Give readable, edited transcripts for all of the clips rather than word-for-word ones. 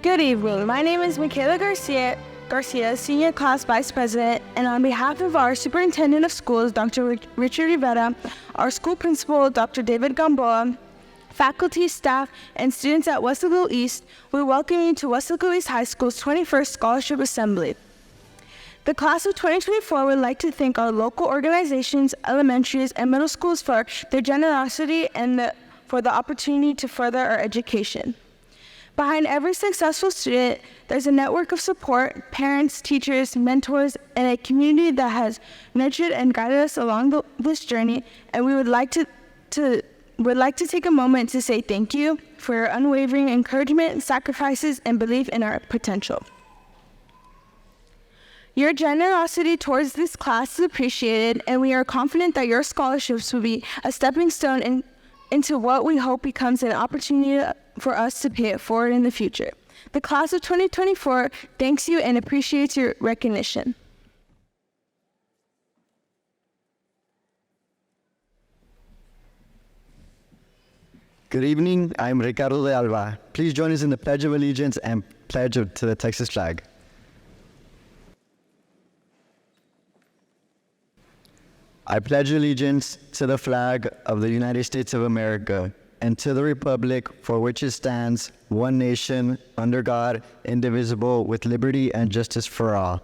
Good evening. My name is Michaela Garcia, Senior Class Vice President, and on behalf of our Superintendent of Schools, Dr. Richard Rivera, our school principal, Dr. David Gamboa, faculty, staff, and students at Weslaco East, we welcome you to Weslaco East High School's 21st Scholarship Assembly. The class of 2024 would like to thank our local organizations, elementaries, and middle schools for their generosity and for the opportunity to further our education. Behind every successful student, there's a network of support, parents, teachers, mentors, and a community that has nurtured and guided us along this journey, and we would like to take a moment to say thank you for your unwavering encouragement, sacrifices, and belief in our potential. Your generosity towards this class is appreciated, and we are confident that your scholarships will be a stepping stone into what we hope becomes an opportunity for us to pay it forward in the future. The class of 2024 thanks you and appreciates your recognition. Good evening, I'm Ricardo de Alba. Please join us in the Pledge of Allegiance and pledge to the Texas flag. I pledge allegiance to the flag of the United States of America and to the republic for which it stands, one nation, under God, indivisible, with liberty and justice for all.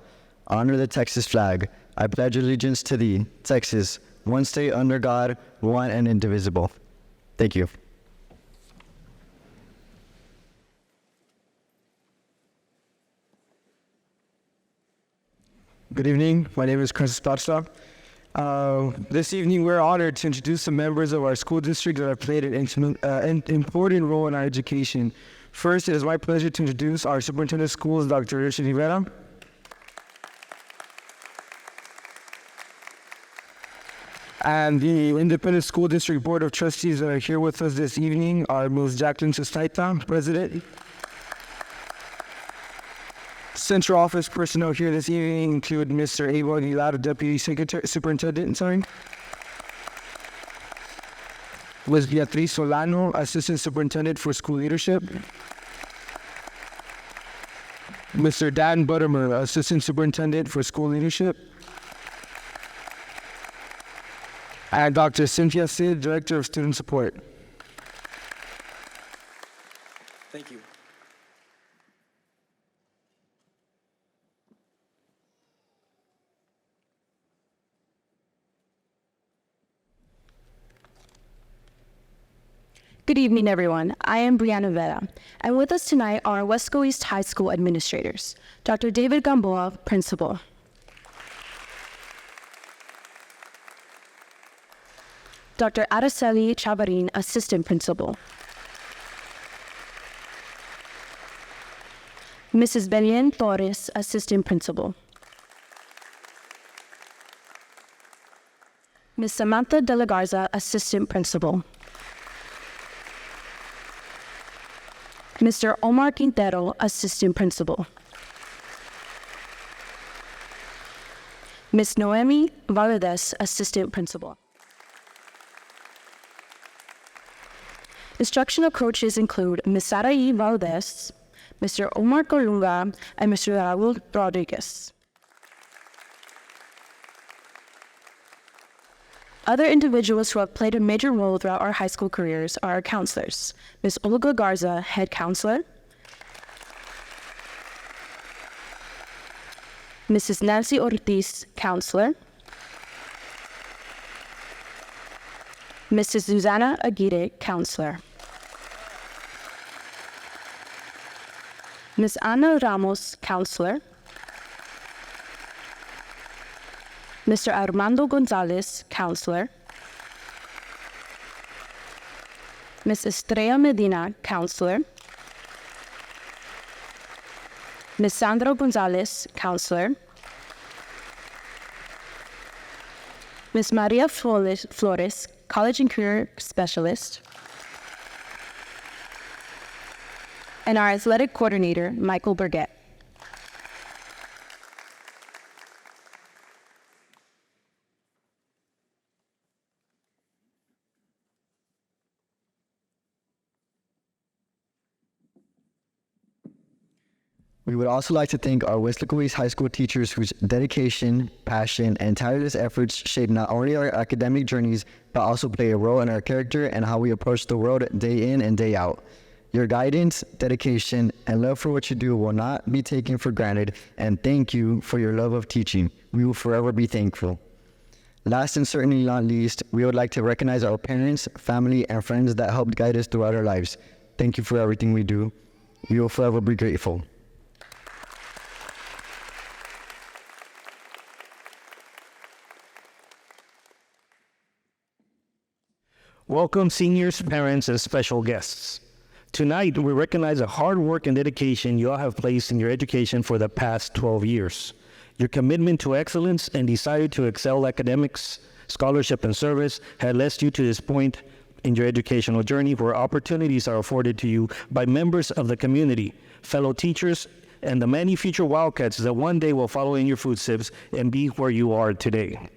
Honor the Texas flag. I pledge allegiance to thee, Texas, one state under God, one and indivisible. Thank you. Good evening. My name is Chris Stockstock. This evening, we're honored to introduce some members of our school district that have played an important role in our education. First, it is my pleasure to introduce our Superintendent of Schools, Dr. Richard Rivera. And the Independent School District Board of Trustees that are here with us this evening are Ms. Jacqueline Sustaita, President. Central office personnel here this evening include Mr. Abel Aguilar, Deputy Superintendent. Ms. Beatriz Solano, Assistant Superintendent for School Leadership. Mr. Dan Buttermer, Assistant Superintendent for School Leadership. And Dr. Cynthia Sid, Director of Student Support. Thank you. Good evening, everyone. I am Brianna Vera, and with us tonight are Weslaco East High School administrators, Dr. David Gamboa, Principal, Dr. Araceli Chavarin, Assistant Principal, Mrs. Belen Torres, Assistant Principal, Ms. Samantha De La Garza, Assistant Principal, Mr. Omar Quintero, Assistant Principal, Ms. Noemi Valadez, Assistant Principal. Instructional coaches include Ms. Saraí Valdez, Mr. Omar Colunga, and Mr. Raul Rodriguez. Other individuals who have played a major role throughout our high school careers are our counselors, Ms. Olga Garza, Head Counselor, Mrs. Nancy Ortiz, Counselor, Mrs. Susana Aguirre, Counselor, Ms. Ana Ramos, Counselor, Mr. Armando Gonzalez, Counselor, Ms. Estrella Medina, Counselor, Ms. Sandra Gonzalez, Counselor, Ms. Maria Flores, College and Career Specialist, and our Athletic Coordinator, Michael Burgett. We would also like to thank our Weslaco East High School teachers whose dedication, passion, and tireless efforts shape not only our academic journeys, but also play a role in our character and how we approach the world day in and day out. Your guidance, dedication, and love for what you do will not be taken for granted, and thank you for your love of teaching. We will forever be thankful. Last and certainly not least, we would like to recognize our parents, family, and friends that helped guide us throughout our lives. Thank you for everything we do. We will forever be grateful. Welcome seniors, parents, and special guests. Tonight, we recognize the hard work and dedication you all have placed in your education for the past 12 years. Your commitment to excellence and desire to excel academics, scholarship, and service had led you to this point in your educational journey where opportunities are afforded to you by members of the community, fellow teachers, and the many future Wildcats that one day will follow in your footsteps and be where you are today.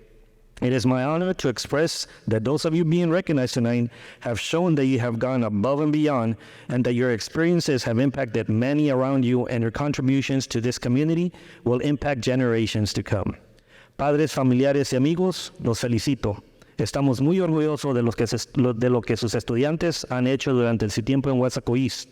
It is my honor to express that those of you being recognized tonight have shown that you have gone above and beyond and that your experiences have impacted many around you and your contributions to this community will impact generations to come. Padres, familiares y amigos, los felicito. Estamos muy orgullosos de lo que sus estudiantes han hecho durante su tiempo en Weslaco East.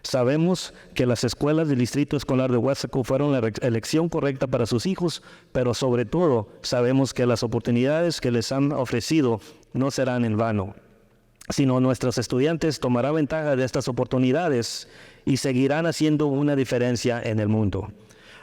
Sabemos que las escuelas del Distrito Escolar de Weslaco fueron la elección correcta para sus hijos, pero sobre todo sabemos que las oportunidades que les han ofrecido no serán en vano, sino nuestros estudiantes tomarán ventaja de estas oportunidades y seguirán haciendo una diferencia en el mundo.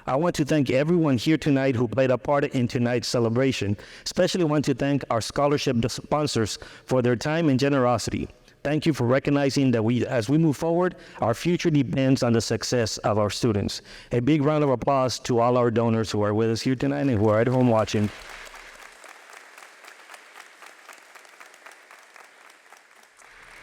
I want to thank everyone here tonight who played a part in tonight's celebration. Especially want to thank our scholarship sponsors for their time and generosity. Thank you for recognizing that as we move forward, our future depends on the success of our students. A big round of applause to all our donors who are with us here tonight and who are at home watching.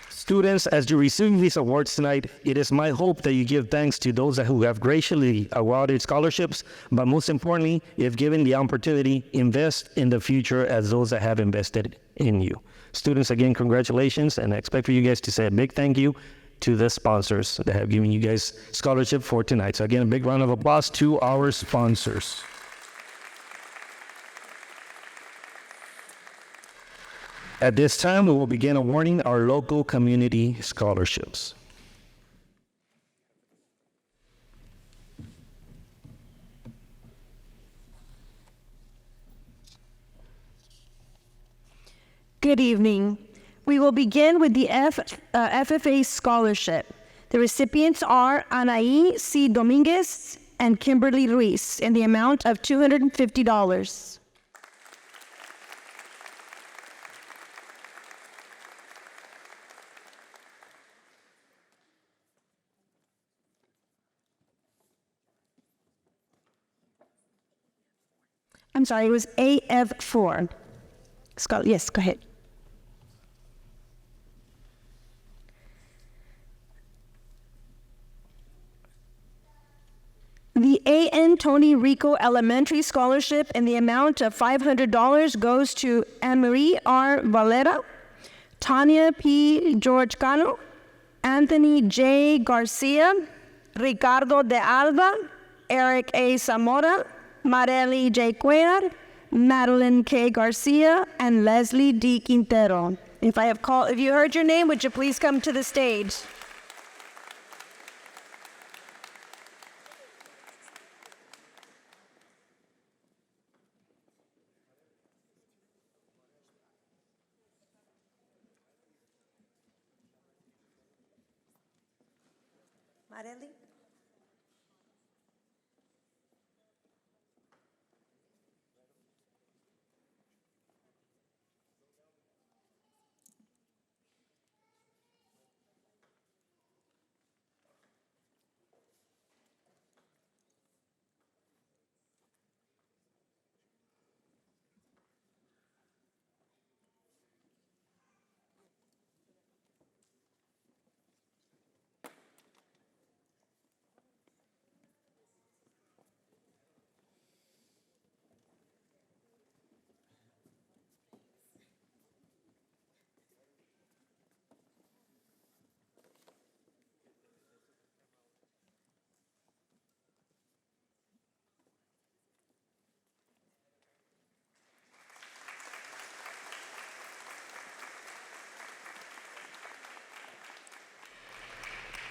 Students, as you receive these awards tonight, it is my hope that you give thanks to those who have graciously awarded scholarships, but most importantly, if given the opportunity, invest in the future as those that have invested in you. Students, again, congratulations, and I expect for you guys to say a big thank you to the sponsors that have given you guys scholarship for tonight. So again, a big round of applause to our sponsors. At this time, we will begin awarding our local community scholarships. Good evening. We will begin with the FFA Scholarship. The recipients are Anaí C. Dominguez and Kimberly Ruiz in the amount of $250. I'm sorry, it was AF4. Yes, go ahead. The A.N. Tony Rico Elementary Scholarship in the amount of $500 goes to Anne-Marie R. Valera, Tanya P. George Cano, Anthony J. Garcia, Ricardo de Alba, Eric A. Zamora, Marely J. Cuellar, Madeline K. Garcia, and Leslie D. Quintero. If you heard your name, would you please come to the stage? Marely?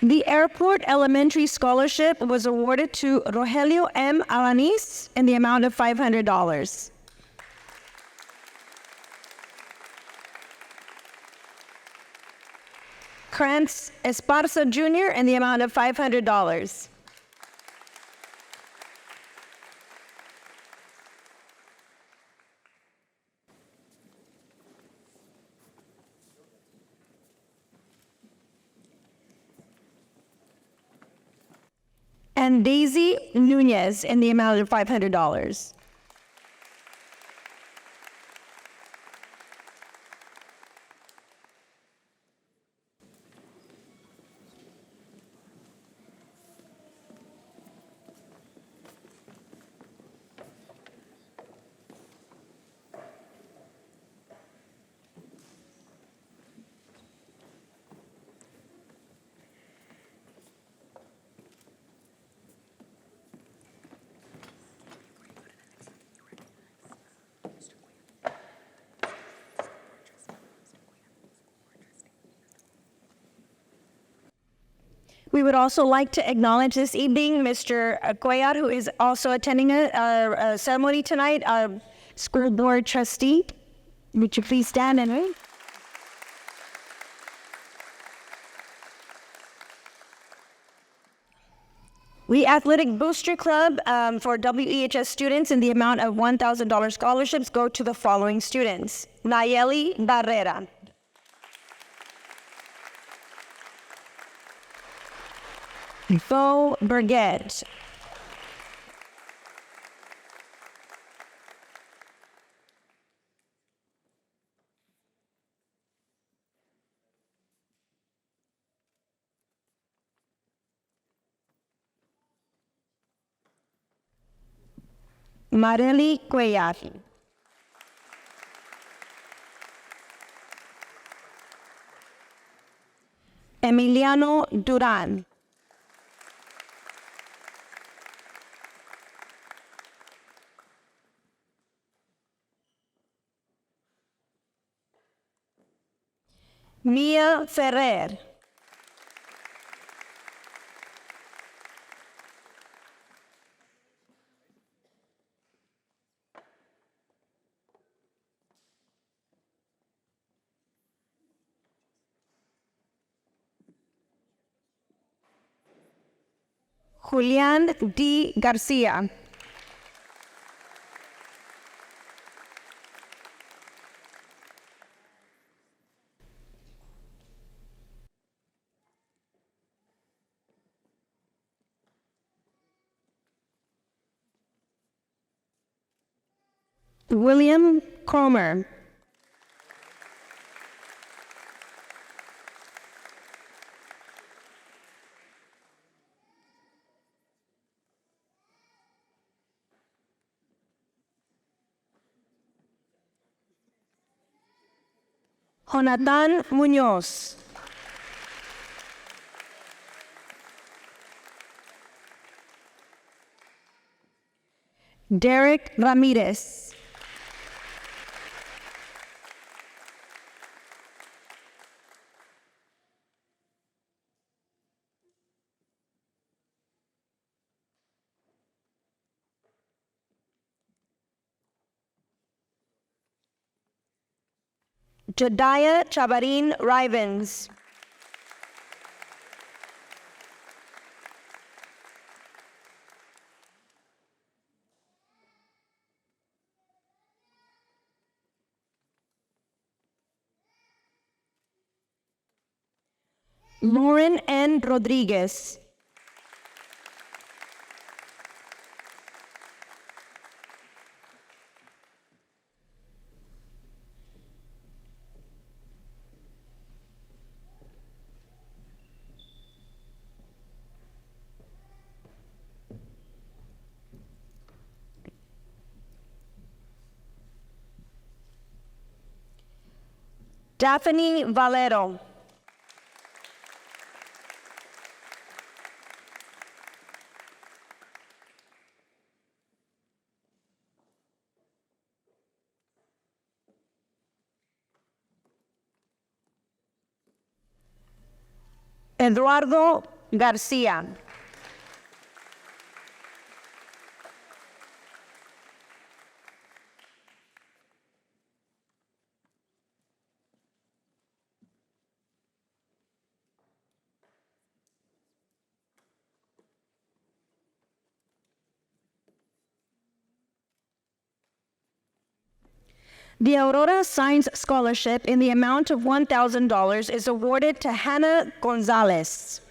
The Airport Elementary Scholarship was awarded to Rogelio M. Alanis in the amount of $500. Krantz Esparza Jr. in the amount of $500. And Daisy Nunez in the amount of $500. We would also like to acknowledge this evening Mr. Cuellar, who is also attending a ceremony tonight, school board trustee. Would you please stand and read? The Athletic Booster Club for WEHS students in the amount of $1,000 scholarships go to the following students. Nayeli Barrera. Bo Burgett. Marely Cuellar. Emiliano Duran. Mia Ferrer. Julián D. García. William Cromer. Jonathan Muñoz. Derek Ramirez. Jediah Chabarin Rivens. Lauren N. Rodriguez. Daphne Valero. Eduardo Garcia. The Aurora Science Scholarship in the amount of $1,000 is awarded to Hannah Gonzalez.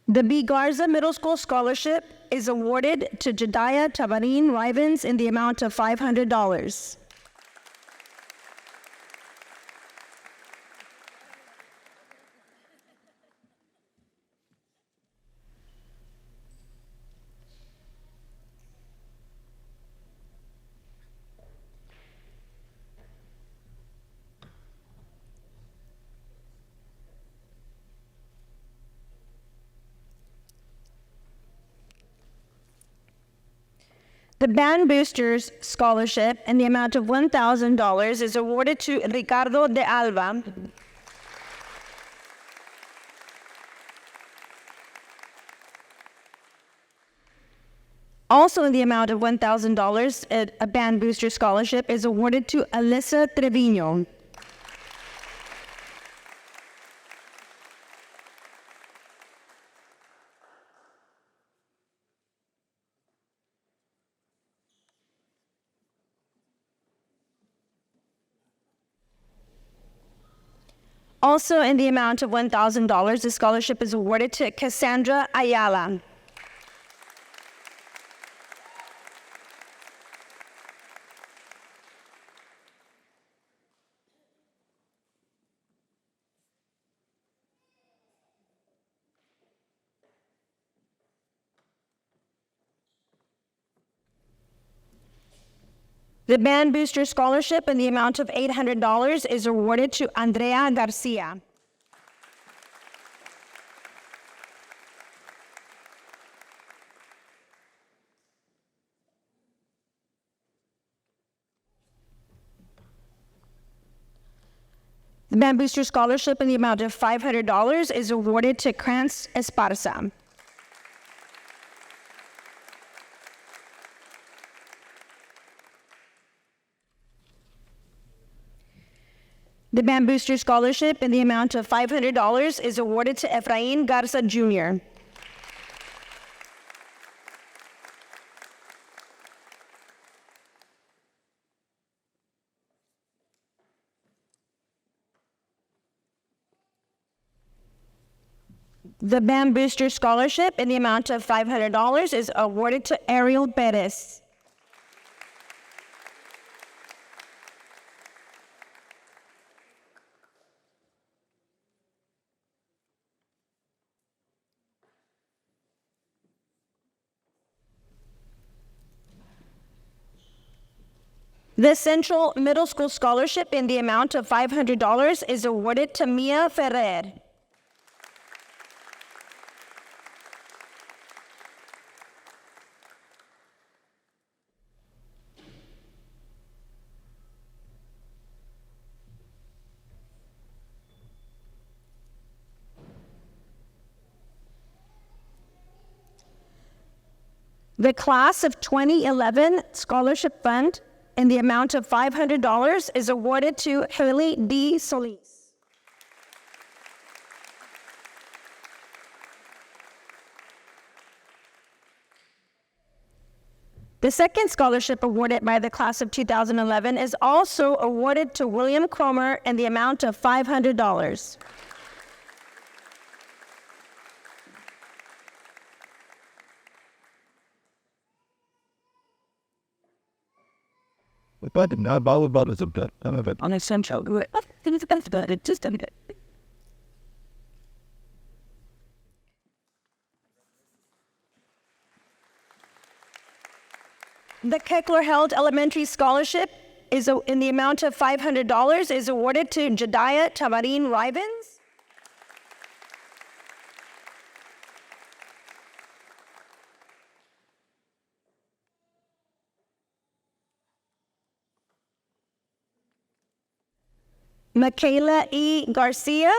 The B. Garza Middle School Scholarship is awarded to Jediah Tabarin Rivens in the amount of $500. The Band Boosters Scholarship in the amount of $1,000 is awarded to Ricardo de Alba. Also in the amount of $1,000, a Band Booster Scholarship is awarded to Alyssa Trevino. Also in the amount of $1,000, the scholarship is awarded to Cassandra Ayala. The Band Booster Scholarship in the amount of $800 is awarded to Andrea Garcia. The Band Booster Scholarship in the amount of $500 is awarded to Krantz Esparza. The Band Booster Scholarship in the amount of $500 is awarded to Efrain Garza Jr. The Band Booster Scholarship in the amount of $500 is awarded to Ariel Perez. The Central Middle School Scholarship in the amount of $500 is awarded to Mia Ferrer. The Class of 2011 Scholarship Fund in the amount of $500 is awarded to Haley D. Solis. The second scholarship awarded by the Class of 2011 is also awarded to William Cromer in the amount of $500. Unessential. It just The Keckler-Held Elementary Scholarship is in the amount of $500 is awarded to Jediah Tabarin Rivens. Michaela E. Garcia,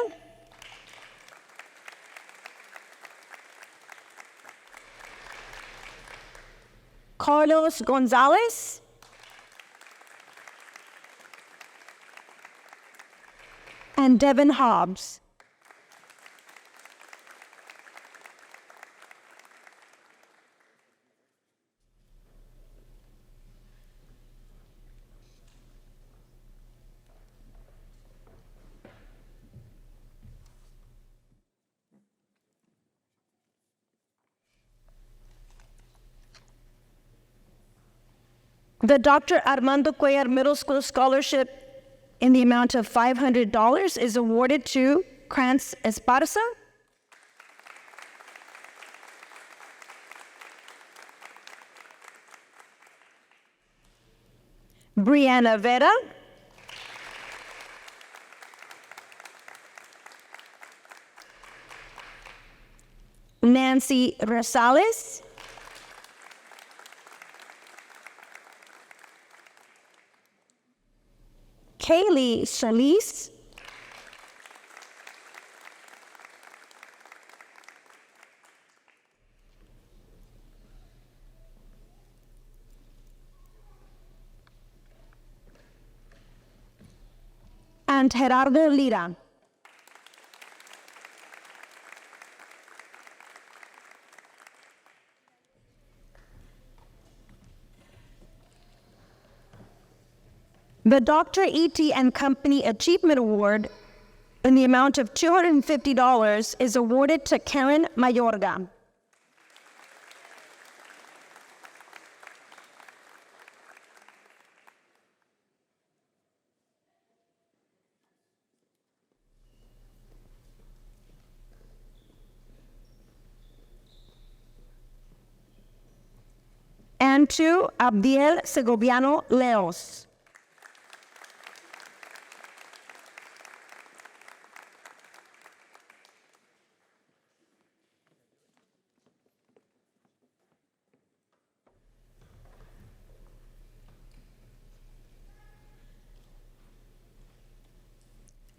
Carlos Gonzalez, and Devin Hobbs. The Dr. Armando Cuellar Middle School Scholarship in the amount of $500 is awarded to Krantz Esparza, Brianna Vera, Nancy Rosales, Kaylee Solis, and Gerardo Lira. The Dr. E.T. and Company Achievement Award in the amount of $250 is awarded to Karen Mayorga. And to Abdiel Segoviano Leos.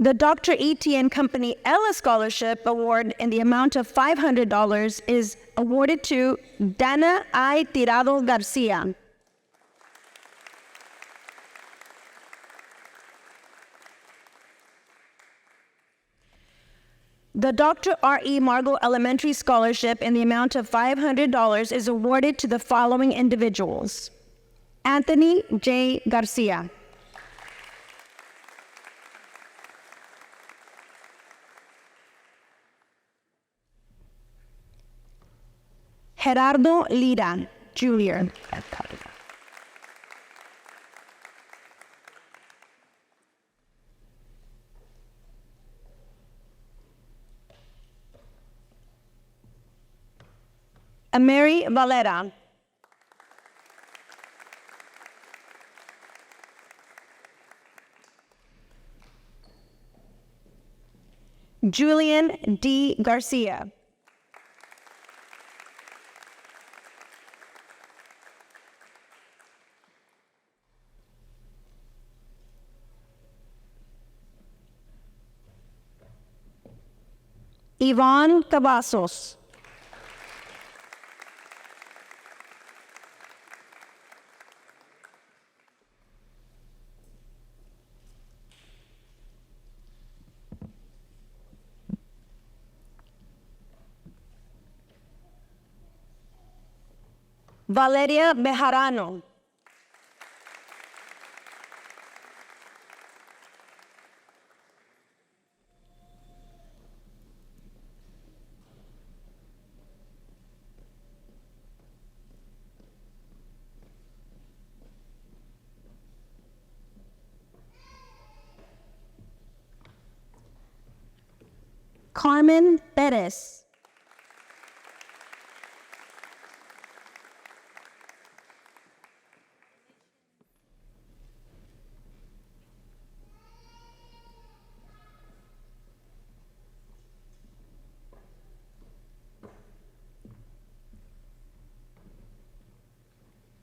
The Dr. E.T. and Company Ella Scholarship Award in the amount of $500 is awarded to Dana I. Tirado Garcia. The Dr. R.E. Margot Elementary Scholarship in the amount of $500 is awarded to the following individuals: Anthony J. Garcia, Gerardo Lira, Jr., Mary Valera, Julian D. Garcia, Yvonne Cavazos, Valeria Bejarano, Carmen Perez,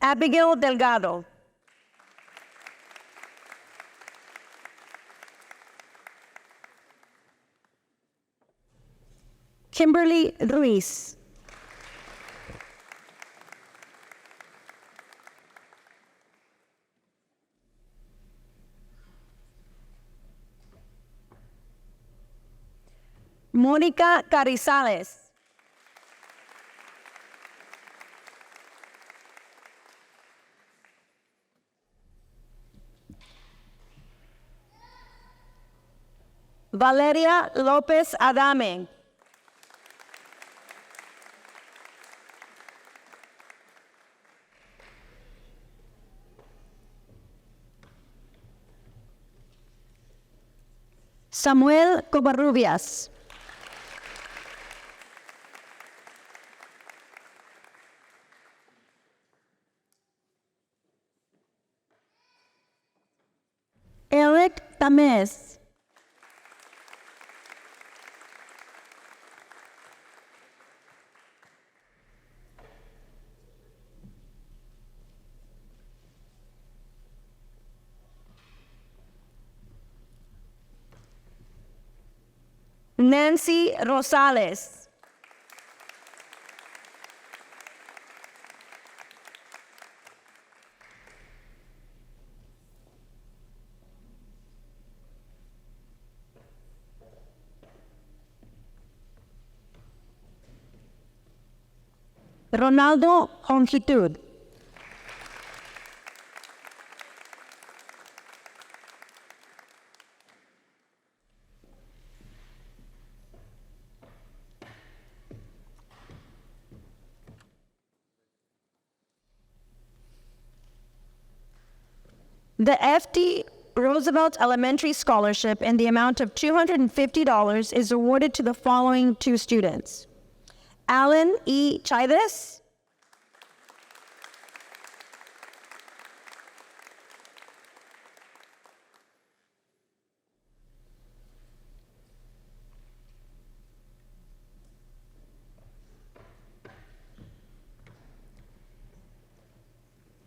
Abigail Delgado, Kimberly Ruiz. Mónica Carrizales. Valeria López Adame. Samuel Covarrubias. Eric Tamés. Nancy Rosales. Ronaldo Hongitud. The F.D. Roosevelt Elementary Scholarship in the amount of $250 is awarded to the following two students: Alan E. Chives,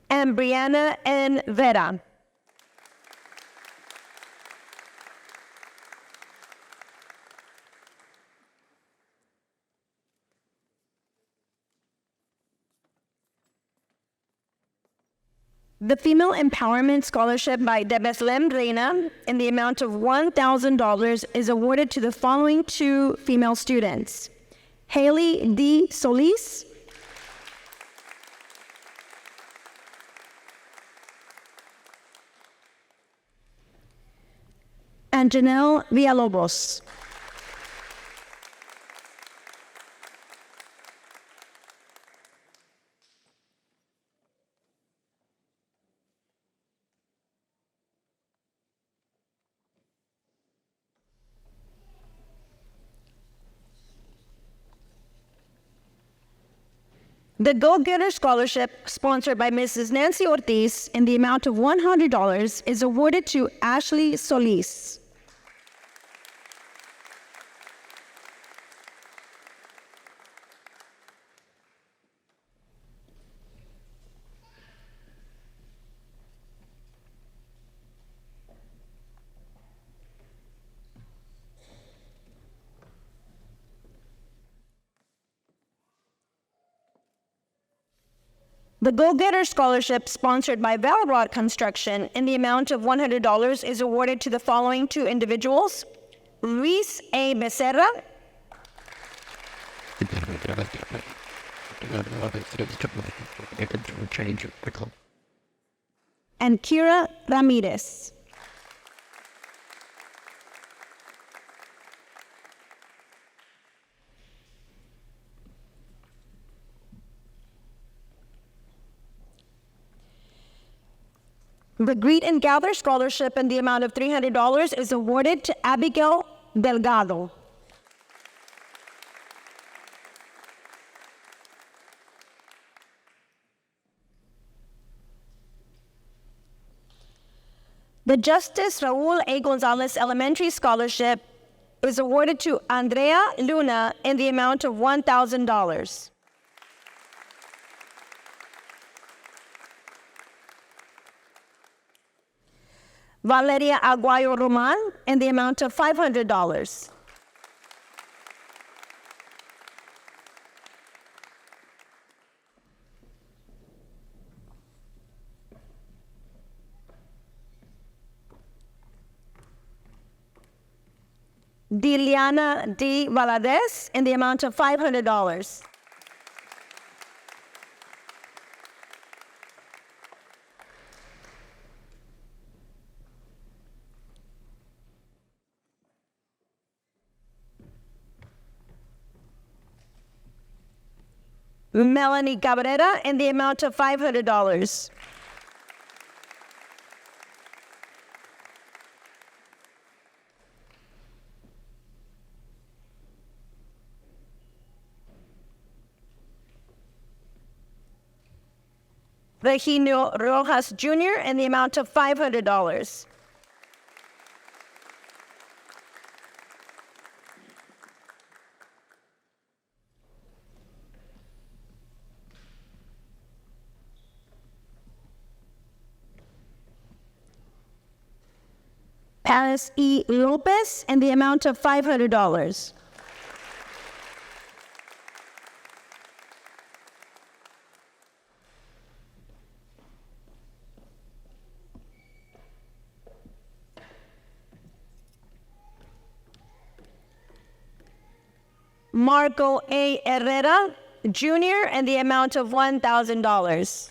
and Brianna N. Vera. The Female Empowerment Scholarship by Debeslem Reina in the amount of $1,000 is awarded to the following two female students: Haley D. Solis and Janelle Villalobos. The Go-Getter Scholarship, sponsored by Mrs. Nancy Ortiz in the amount of $100, is awarded to Ashley Solis. The Go-Getter Scholarship, sponsored by Valrod Construction in the amount of $100, is awarded to the following two individuals: Luis A. Becerra and Kira Ramirez. The Greet and Gather Scholarship in the amount of $300 is awarded to Abigail Delgado. The Justice Raul A. Gonzalez Elementary Scholarship is awarded to Andrea Luna in the amount of $1,000. Valeria Aguayo Roman in the amount of $500. Diliana D. Valadez in the amount of $500. Melanie Cabrera in the amount of $500. Regino Rojas Jr. in the amount of $500. Paris E. Lopez in the amount of $500. Marco A. Herrera Jr. in the amount of $1,000.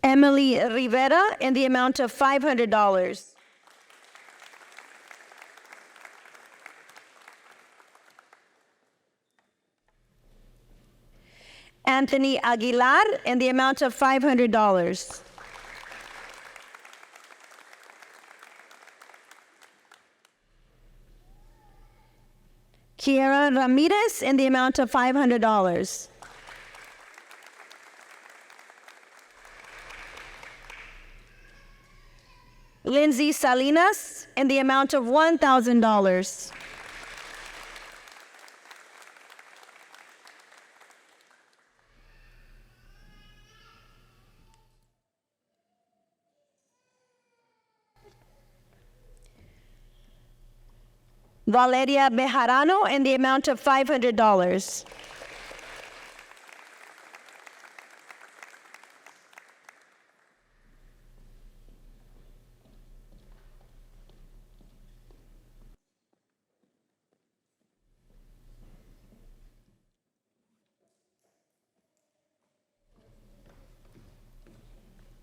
Emily Rivera in the amount of $500. Anthony Aguilar in the amount of $500. Kiera Ramirez in the amount of $500. Lindsay Salinas in the amount of $1,000. Valeria Bejarano in the amount of $500.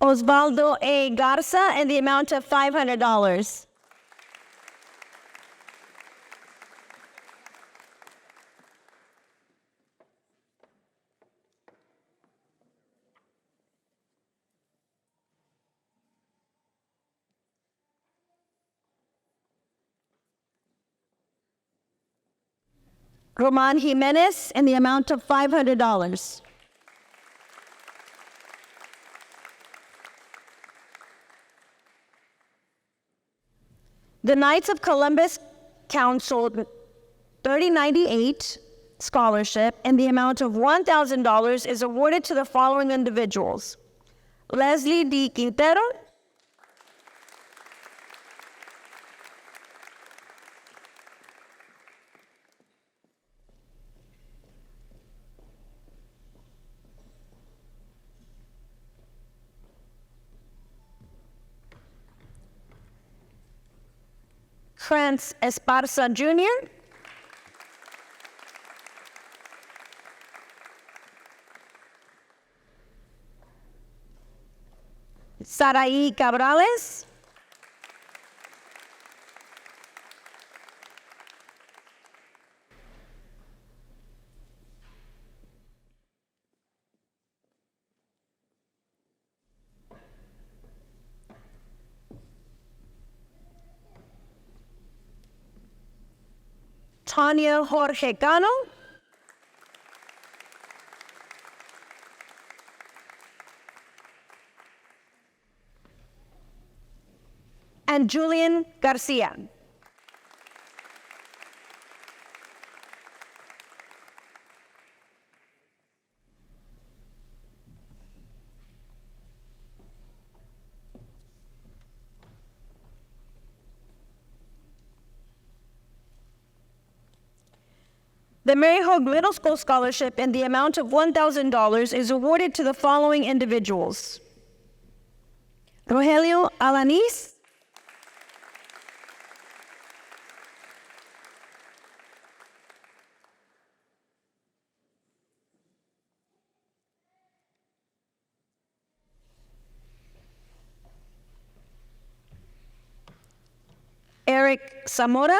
Osvaldo A. Garza in the amount of $500. Roman Jimenez in the amount of $500. The Knights of Columbus Council 3098 scholarship in the amount of $1,000 is awarded to the following individuals: Leslie D. Quintero, Franz Esparza Jr., Saraí Cabrales, Tanya Jorge Cano, and Julian Garcia. The Mary Hogue Middle School Scholarship in the amount of $1,000 is awarded to the following individuals: Rogelio Alanis, Eric Zamora,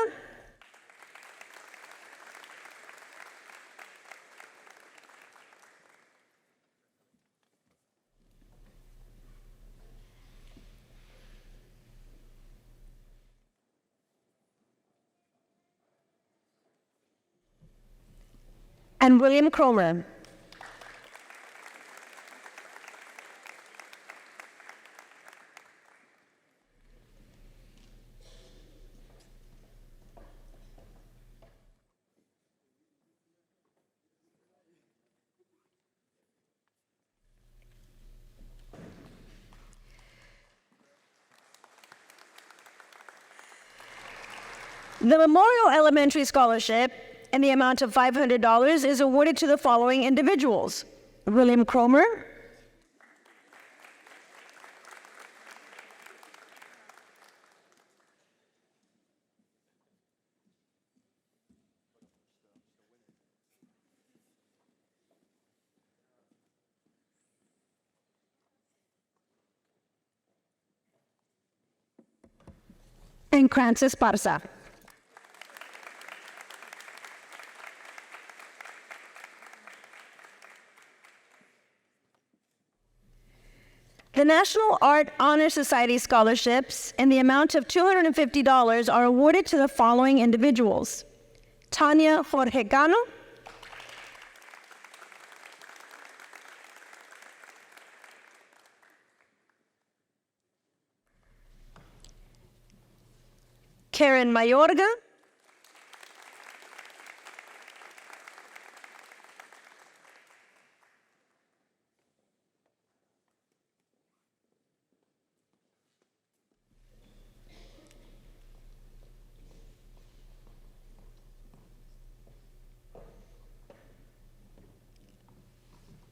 and William Cromer. The Memorial Elementary Scholarship in the amount of $500 is awarded to the following individuals: William Cromer, and Francis Parza. The National Art Honor Society scholarships in the amount of $250 are awarded to the following individuals: Tanya Jorgecano, Karen Mayorga,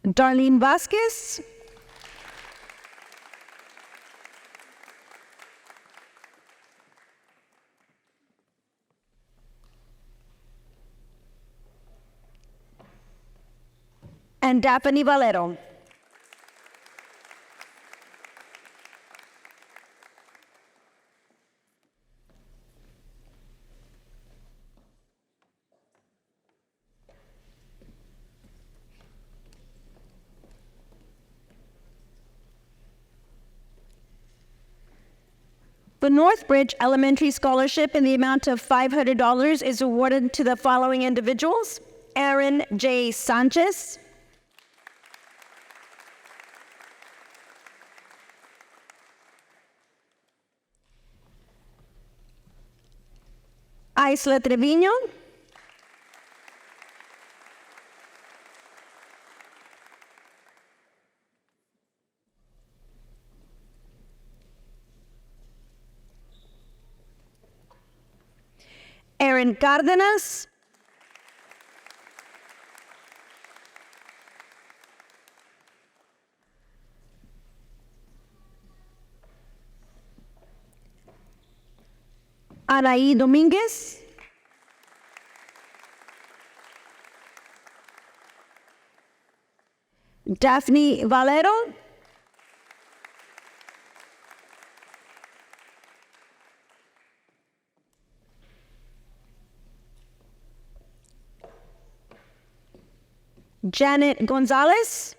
Darlene Vasquez, and Daphne Valero. The Northbridge Elementary Scholarship in the amount of $500 is awarded to the following individuals: Aaron J. Sanchez, Isla Trevino, Aaron Cárdenas, Anaí Domínguez, Daphne Valero, Janet Gonzalez,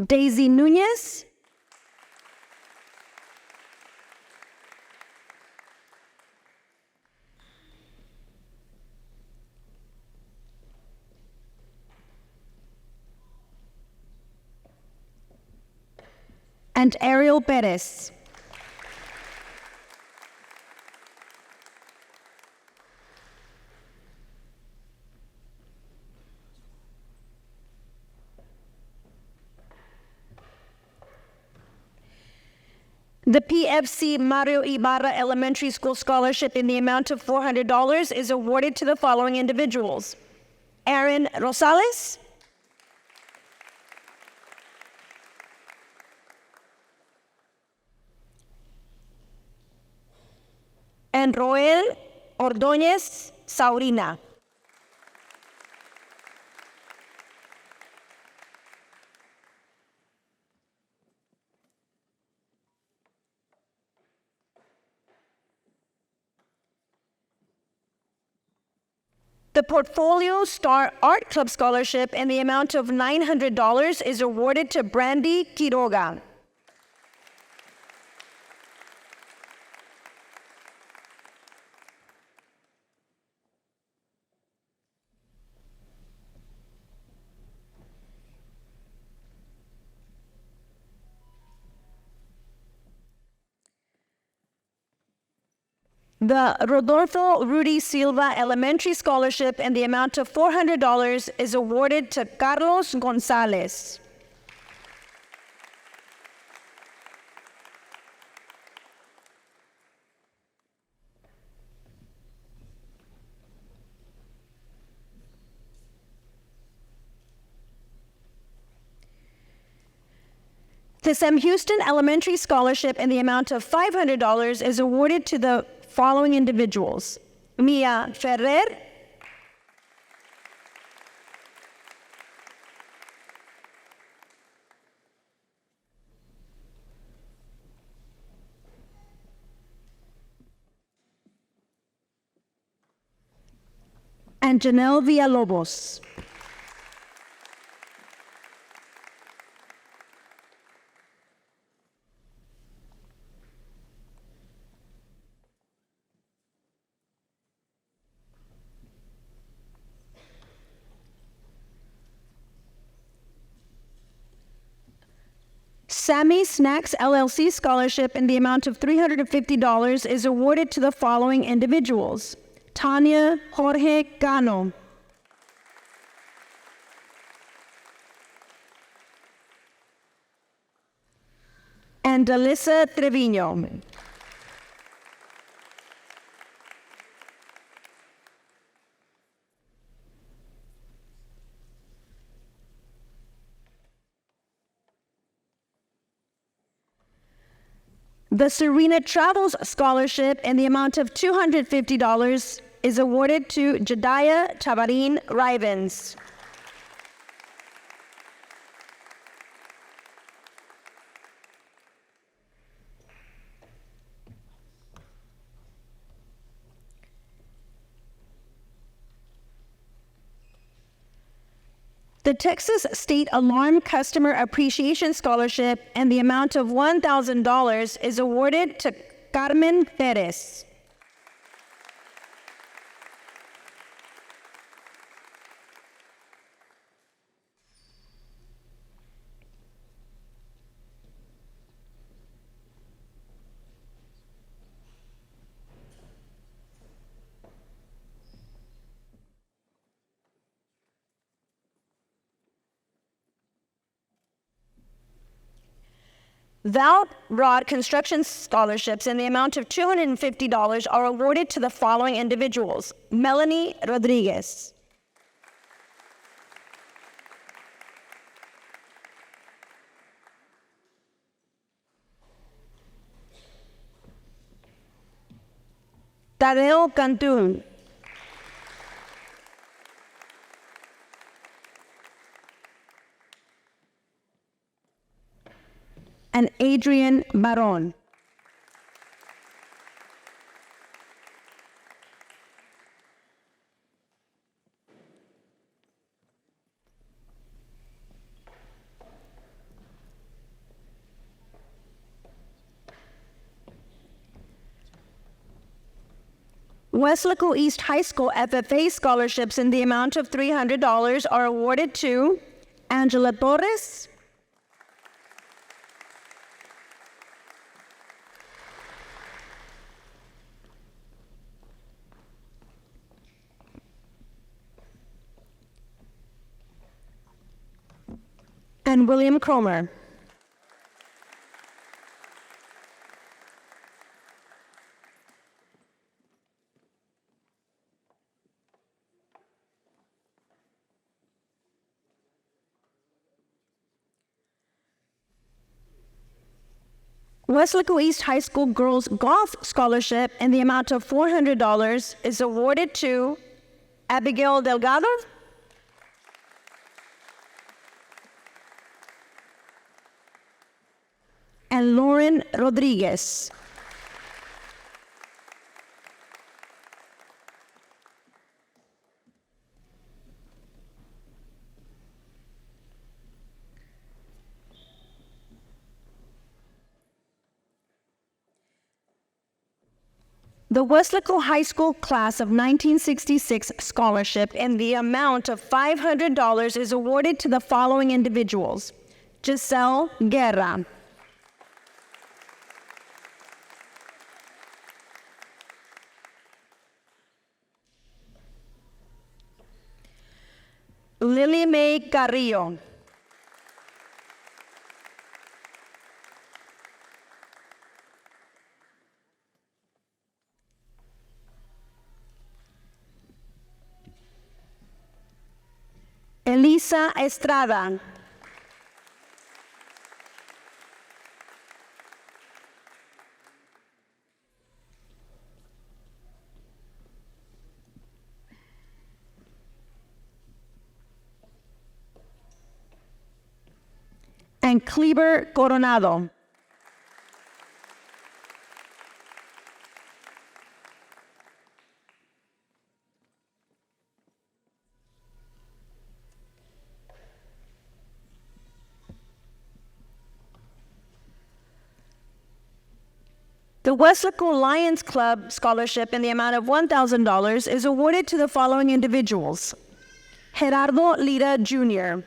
Daisy Nunez, and Ariel Perez. The PFC Mario Ibarra Elementary School Scholarship in the amount of $400 is awarded to the following individuals: Aaron Rosales, and Roel Ordóñez Saurina. The Portfolio Star Art Club Scholarship in the amount of $900 is awarded to Brandy Quiroga. The Rodolfo Rudy Silva Elementary Scholarship in the amount of $400 is awarded to Carlos Gonzalez. The Sam Houston Elementary Scholarship in the amount of $500 is awarded to the following individuals: Mia Ferrer, and Janelle Villalobos. Sammy Snacks LLC Scholarship in the amount of $350 is awarded to the following individuals: Tanya Jorge Cano, and Alyssa Trevino. The Serena Travels Scholarship in the amount of $250 is awarded to Jediah Tabarin Rivens. The Texas State Alarm Customer Appreciation Scholarship in the amount of $1,000 is awarded to Carmen Perez. Val Rod Construction Scholarships in the amount of $250 are awarded to the following individuals: Melanie Rodriguez, Tadeo Cantun, and Adrian Baron. Weslaco East High School FFA scholarships in the amount of $300 are awarded to Angela Torres, and William Cromer. Weslaco East High School Girls Golf Scholarship in the amount of $400 is awarded to Abigail Delgado and Lauren Rodriguez. The Weslaco High School Class of 1966 Scholarship in the amount of $500 is awarded to the following individuals: Giselle Guerra, Lily Mae Carrillo, Elisa Estrada, and Kleber Coronado. The Weslaco Lions Club Scholarship in the amount of $1,000 is awarded to the following individuals: Gerardo Lira Jr.,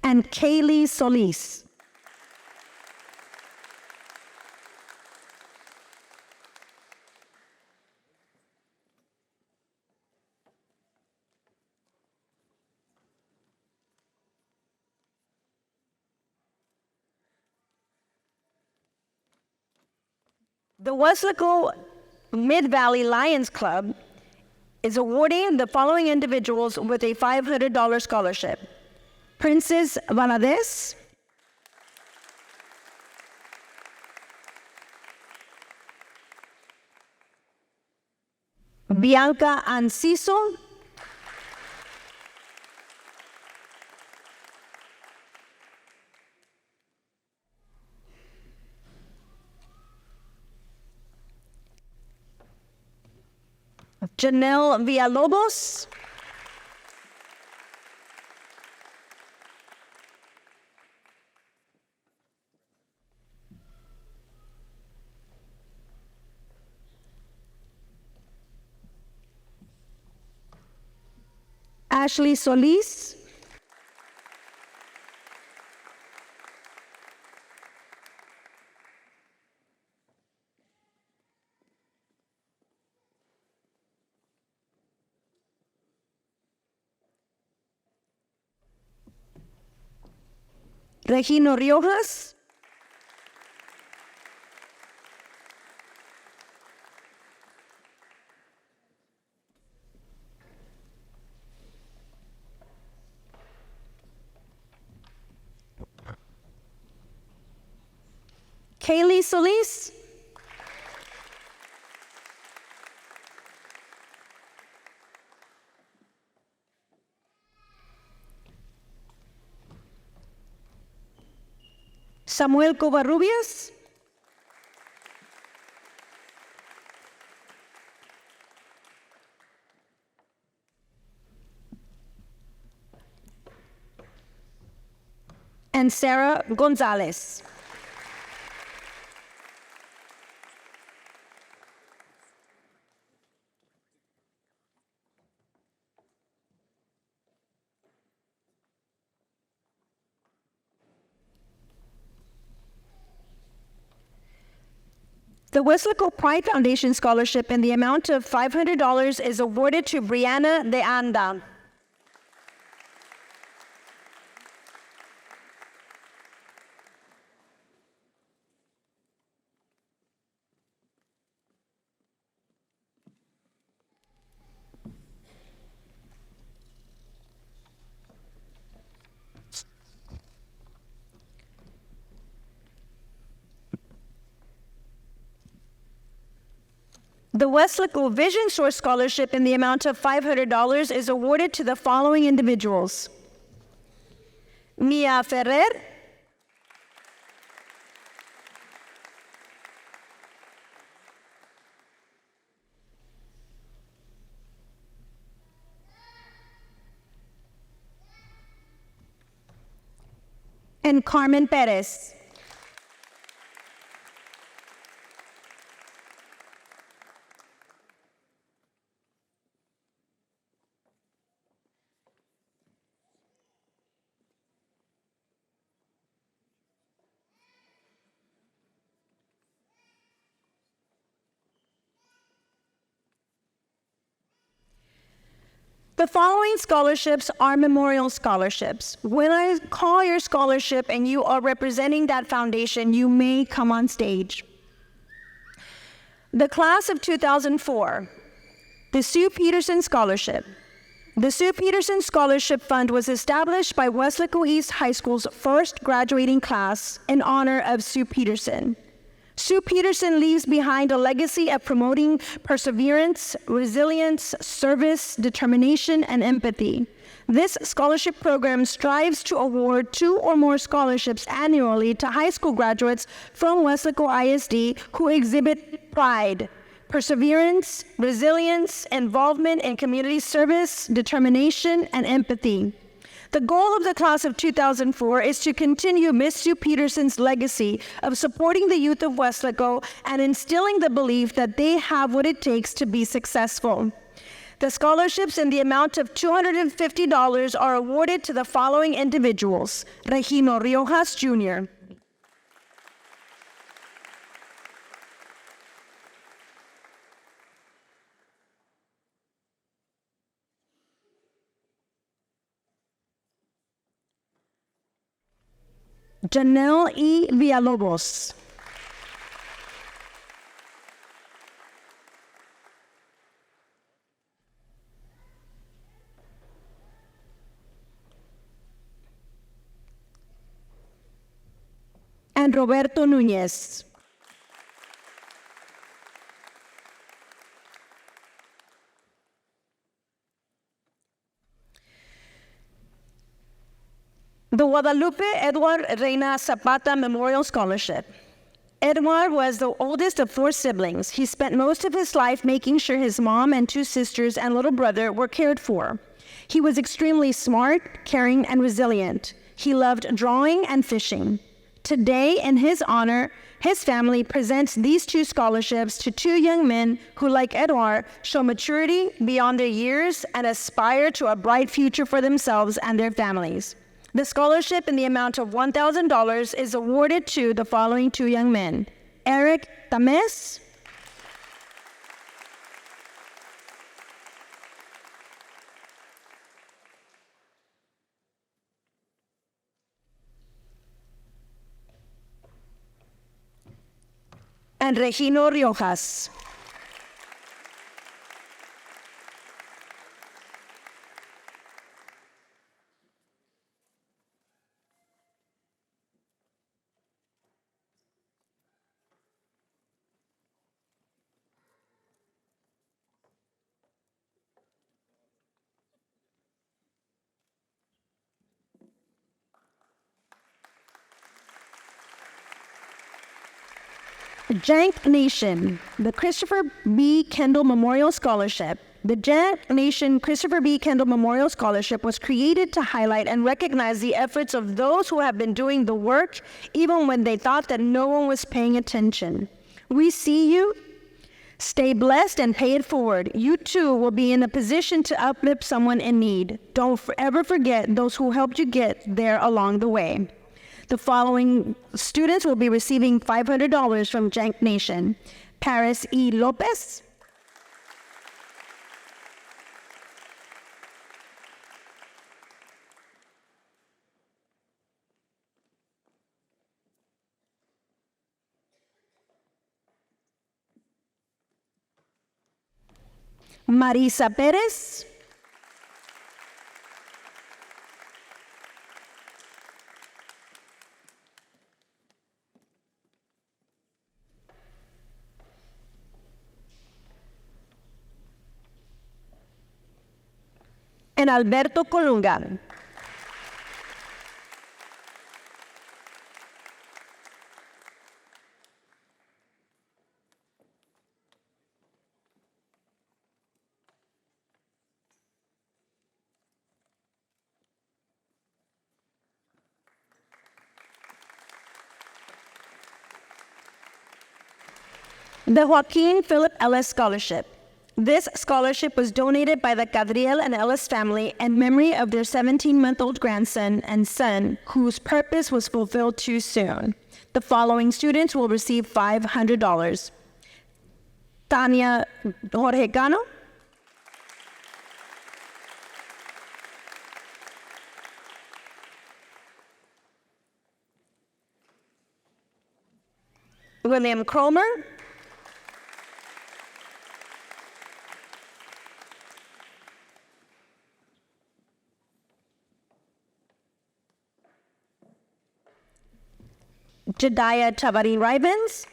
and Kaylee Solis. The Weslaco Mid-Valley Lions Club is awarding the following individuals with a $500 scholarship: Princess Valadez, Bianca Anciso, Janelle Villalobos, Ashley Solis, Regino Riojas, Kaylee Solis, Samuel Covarrubias, and Sarah Gonzalez. The Weslaco Pride Foundation Scholarship in the amount of $500 is awarded to Brianna De Anda. The Weslaco Vision Source Scholarship in the amount of $500 is awarded to the following individuals: Mia Ferrer, and Carmen Perez. The following scholarships are memorial scholarships. When I call your scholarship and you are representing that foundation, you may come on stage. The class of 2004, the Sue Peterson Scholarship. The Sue Peterson Scholarship Fund was established by Weslaco East High School's first graduating class in honor of Sue Peterson. Sue Peterson leaves behind a legacy of promoting perseverance, resilience, service, determination, and empathy. This scholarship program strives to award 2 or more scholarships annually to high school graduates from Weslaco ISD who exhibit pride, perseverance, resilience, involvement in community service, determination, and empathy. The goal of the class of 2004 is to continue Miss Sue Peterson's legacy of supporting the youth of Weslaco and instilling the belief that they have what it takes to be successful. The scholarships in the amount of $250 are awarded to the following individuals: Regino Riojas, Jr., Janelle E. Villalobos, and Roberto Núñez. The Guadalupe Edward Reina Zapata Memorial Scholarship. Edward was the oldest of 4 siblings. He spent most of his life making sure his mom and 2 sisters and little brother were cared for. He was extremely smart, caring, and resilient. He loved drawing and fishing. Today, in his honor, his family presents these 2 scholarships to 2 young men who, like Edward, show maturity beyond their years and aspire to a bright future for themselves and their families. The scholarship in the amount of $1,000 is awarded to the following 2 young men: Eric Tames and Regino Riojas. Jank Nation, the Christopher B. Kendall Memorial Scholarship. The Jank Nation Christopher B. Kendall Memorial Scholarship was created to highlight and recognize the efforts of those who have been doing the work even when they thought that no one was paying attention. We see you. Stay blessed and pay it forward. You too will be in a position to uplift someone in need. Don't ever forget those who helped you get there along the way. The following students will be receiving $500 from Jank Nation: Paris E. Lopez, Marisa Perez, and Alberto Colunga. The Joaquin Philip Ellis Scholarship. This scholarship was donated by the Cadriel and Ellis family in memory of their 17-month-old grandson and son, whose purpose was fulfilled too soon. The following students will receive $500. Tania Jorge Cano, William Cromer, Jediah Tavari Ribens,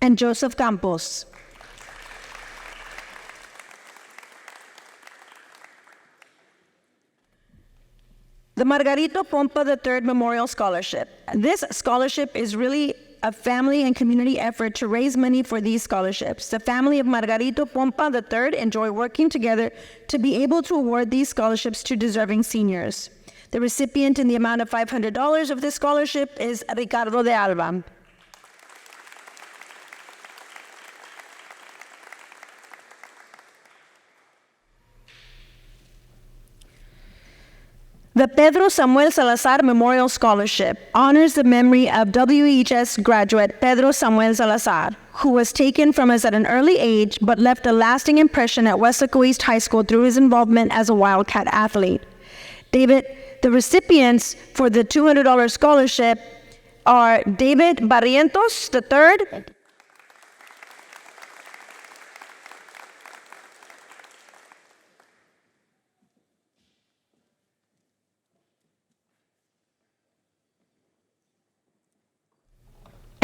and Joseph Campos. The Margarito Pompa III Memorial Scholarship. This scholarship is really a family and community effort to raise money for these scholarships. The family of Margarito Pompa III enjoy working together to be able to award these scholarships to deserving seniors. The recipient in the amount of $500 of this scholarship is Ricardo de Alba. The Pedro Samuel Salazar Memorial Scholarship honors the memory of WHS graduate Pedro Samuel Salazar, who was taken from us at an early age but left a lasting impression at Weslaco East High School through his involvement as a Wildcat athlete. The recipients for the $200 scholarship are David Barrientos III,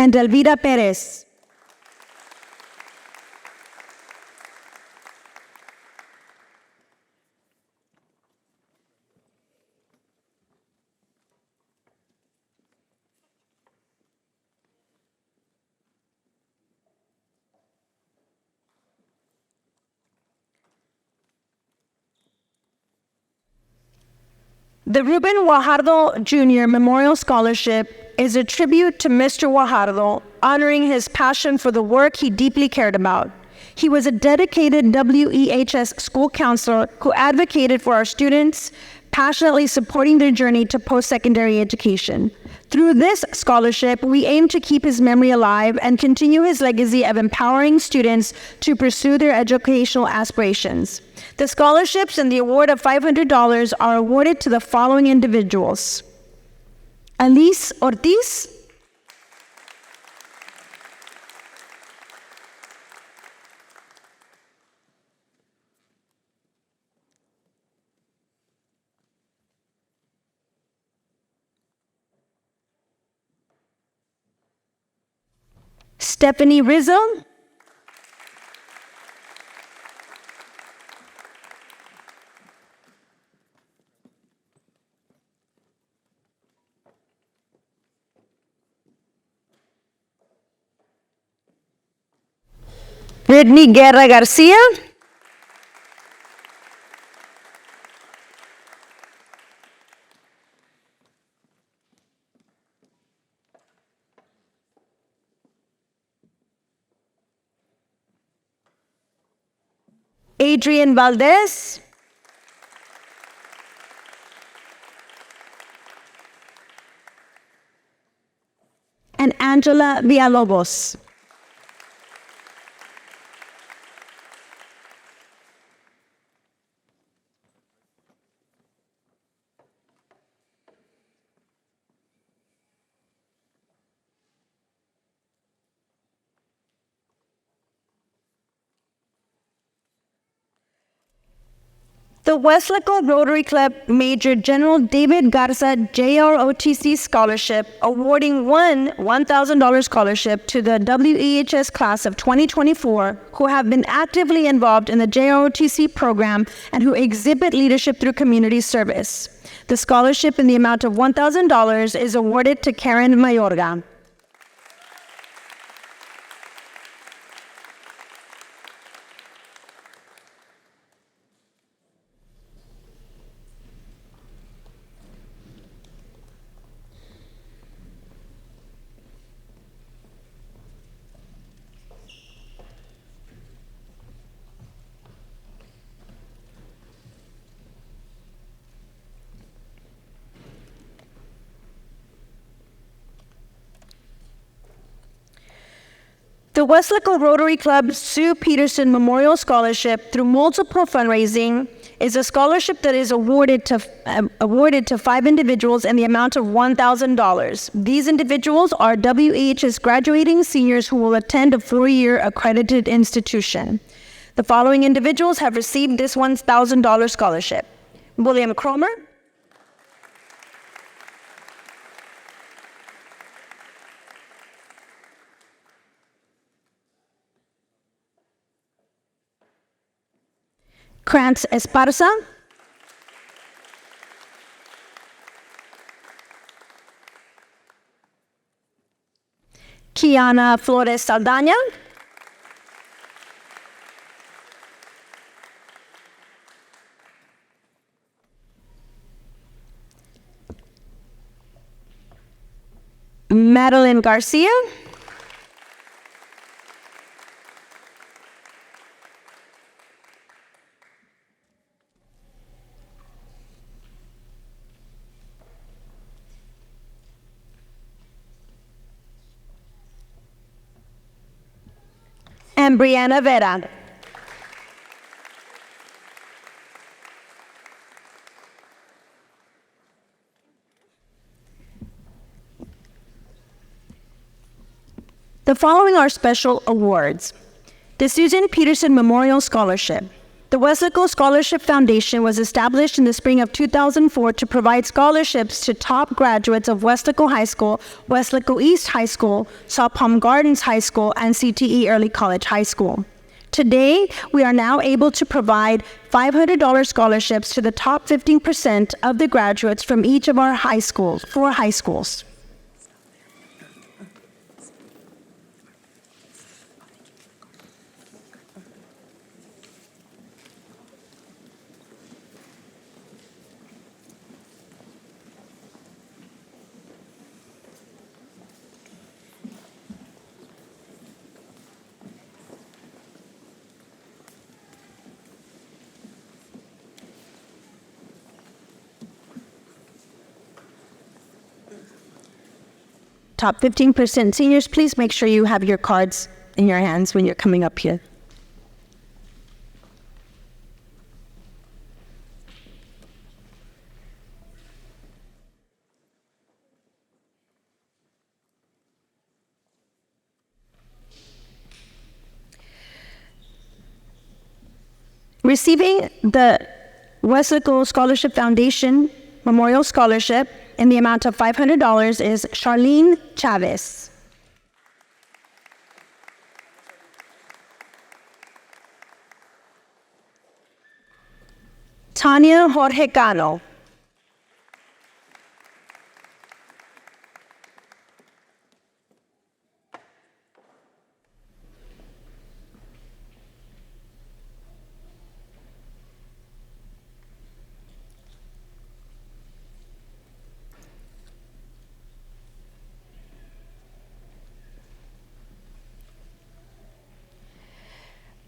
and Elvira Perez. The Ruben Guajardo Jr. Memorial Scholarship is a tribute to Mr. Guajardo, honoring his passion for the work he deeply cared about. He was a dedicated WEHS school counselor who advocated for our students, passionately supporting their journey to post-secondary education. Through this scholarship, we aim to keep his memory alive and continue his legacy of empowering students to pursue their educational aspirations. The scholarships and the award of $500 are awarded to the following individuals: Alice Ortiz, Stephanie Rizzo, Brittany Guerra Garcia, Adrian Valdez, and Angela Villalobos. The Weslaco Rotary Club Major General David Garza JROTC Scholarship, awarding one $1,000 scholarship to the WEHS class of 2024 who have been actively involved in the JROTC program and who exhibit leadership through community service. The scholarship in the amount of $1,000 is awarded to Karen Mayorga. The Weslaco Rotary Club Sue Peterson Memorial Scholarship, through multiple fundraising, is a scholarship that is awarded to 5 individuals in the amount of $1,000. These individuals are WEHS graduating seniors who will attend a 4-year accredited institution. The following individuals have received this $1,000 scholarship: William Cromer, Krantz Esparza, Kiana Flores Saldaña, Madeline Garcia, and Brianna Vera. The following are special awards. The Susan Peterson Memorial Scholarship. The Weslaco Scholarship Foundation was established in the spring of 2004 to provide scholarships to top graduates of Weslaco High School, Weslaco East High School, Saw Palm Gardens High School, and CTE Early College High School. Today, we are now able to provide $500 scholarships to the top 15% of the graduates from each of our high schools, 4 high schools. Top 15% seniors, please make sure you have your cards in your hands when you're coming up here. Receiving the Weslaco Scholarship Foundation Memorial Scholarship in the amount of $500 is Charlene Chavez. Tanya Jorge Cano.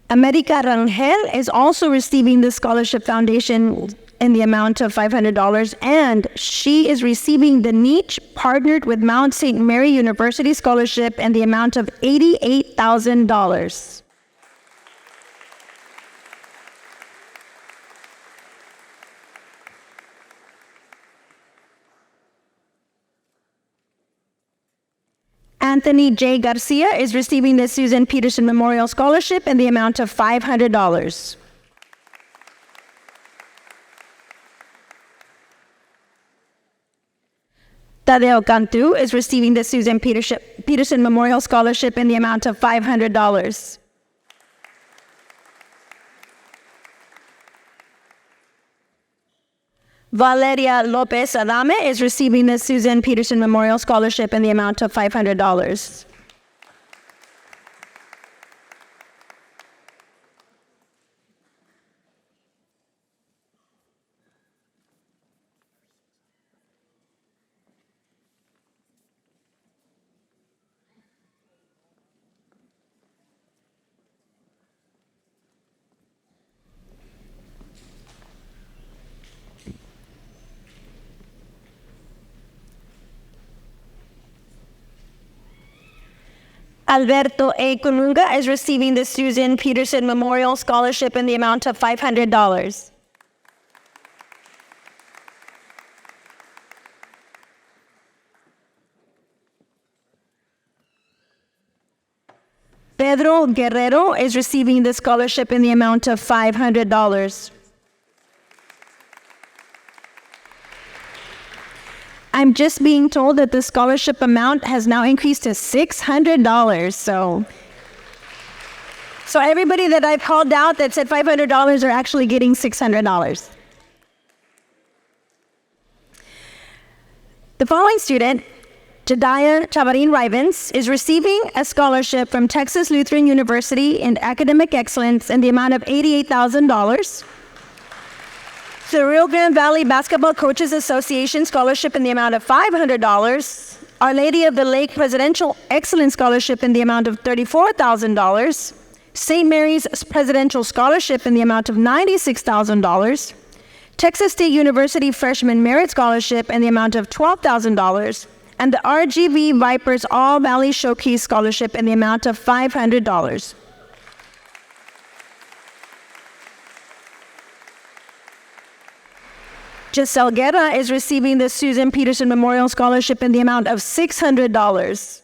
America Rangel is also receiving the Scholarship Foundation in the amount of $500, and she is receiving the Niche Partnered with Mount St. Mary University Scholarship in the amount of $88,000. Anthony J. Garcia is receiving the Susan Peterson Memorial Scholarship in the amount of $500. Tadeo Cantu is receiving the Susan Peterson Memorial Scholarship in the amount of $500. Valeria Lopez Adame is receiving the Susan Peterson Memorial Scholarship in the amount of $500. Alberto A. Colunga is receiving the Susan Peterson Memorial Scholarship in the amount of $500. Pedro Guerrero is receiving the scholarship in the amount of $500. I'm just being told that the scholarship amount has now increased to $600. So everybody that I've called out that said $500 are actually getting $600. The following student, Jediah Chavarin Rivens, is receiving a scholarship from Texas Lutheran University in academic excellence in the amount of $88,000. The Rio Grande Valley Basketball Coaches Association Scholarship in the amount of $500. Our Lady of the Lake Presidential Excellence Scholarship in the amount of $34,000. St. Mary's Presidential Scholarship in the amount of $96,000. Texas State University Freshman Merit Scholarship in the amount of $12,000. And the RGV Vipers All Valley Showcase Scholarship in the amount of $500. Giselle Guerra is receiving the Susan Peterson Memorial Scholarship in the amount of $600.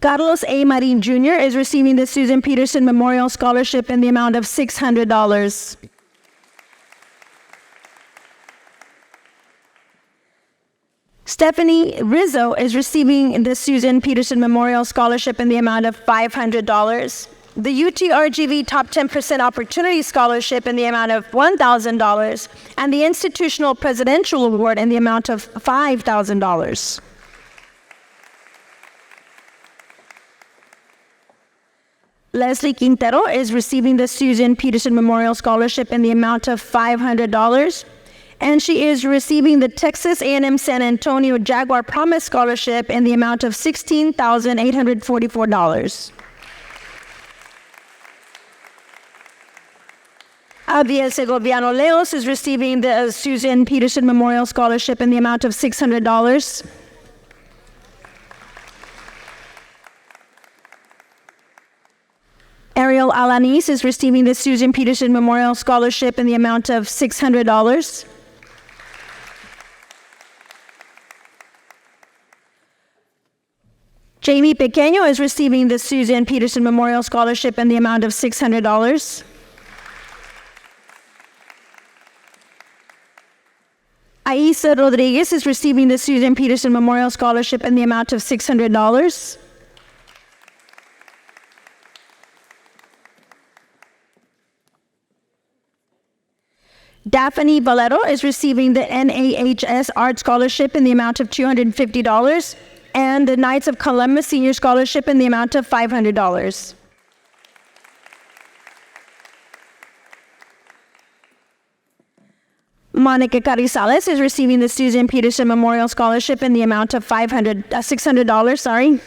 Carlos A. Marin Jr. is receiving the Susan Peterson Memorial Scholarship in the amount of $600. Stephanie Rizzo is receiving the Susan Peterson Memorial Scholarship in the amount of $500. The UTRGV Top 10% Opportunity Scholarship in the amount of $1,000, and the Institutional Presidential Award in the amount of $5,000. Leslie Quintero is receiving the Susan Peterson Memorial Scholarship in the amount of $500, and she is receiving the Texas A&M San Antonio Jaguar Promise Scholarship in the amount of $16,844. Abiel Segoviano Leos is receiving the Susan Peterson Memorial Scholarship in the amount of $600. Ariel Alanis is receiving the Susan Peterson Memorial Scholarship in the amount of $600. Jamie Pequeño is receiving the Susan Peterson Memorial Scholarship in the amount of $600. Aisa Rodriguez is receiving the Susan Peterson Memorial Scholarship in the amount of $600. Daphne Valero is receiving the NAHS Art Scholarship in the amount of $250, and the Knights of Columbus Senior Scholarship in the amount of $500. Monica Carrizales is receiving the Susan Peterson Memorial Scholarship in the amount of $600.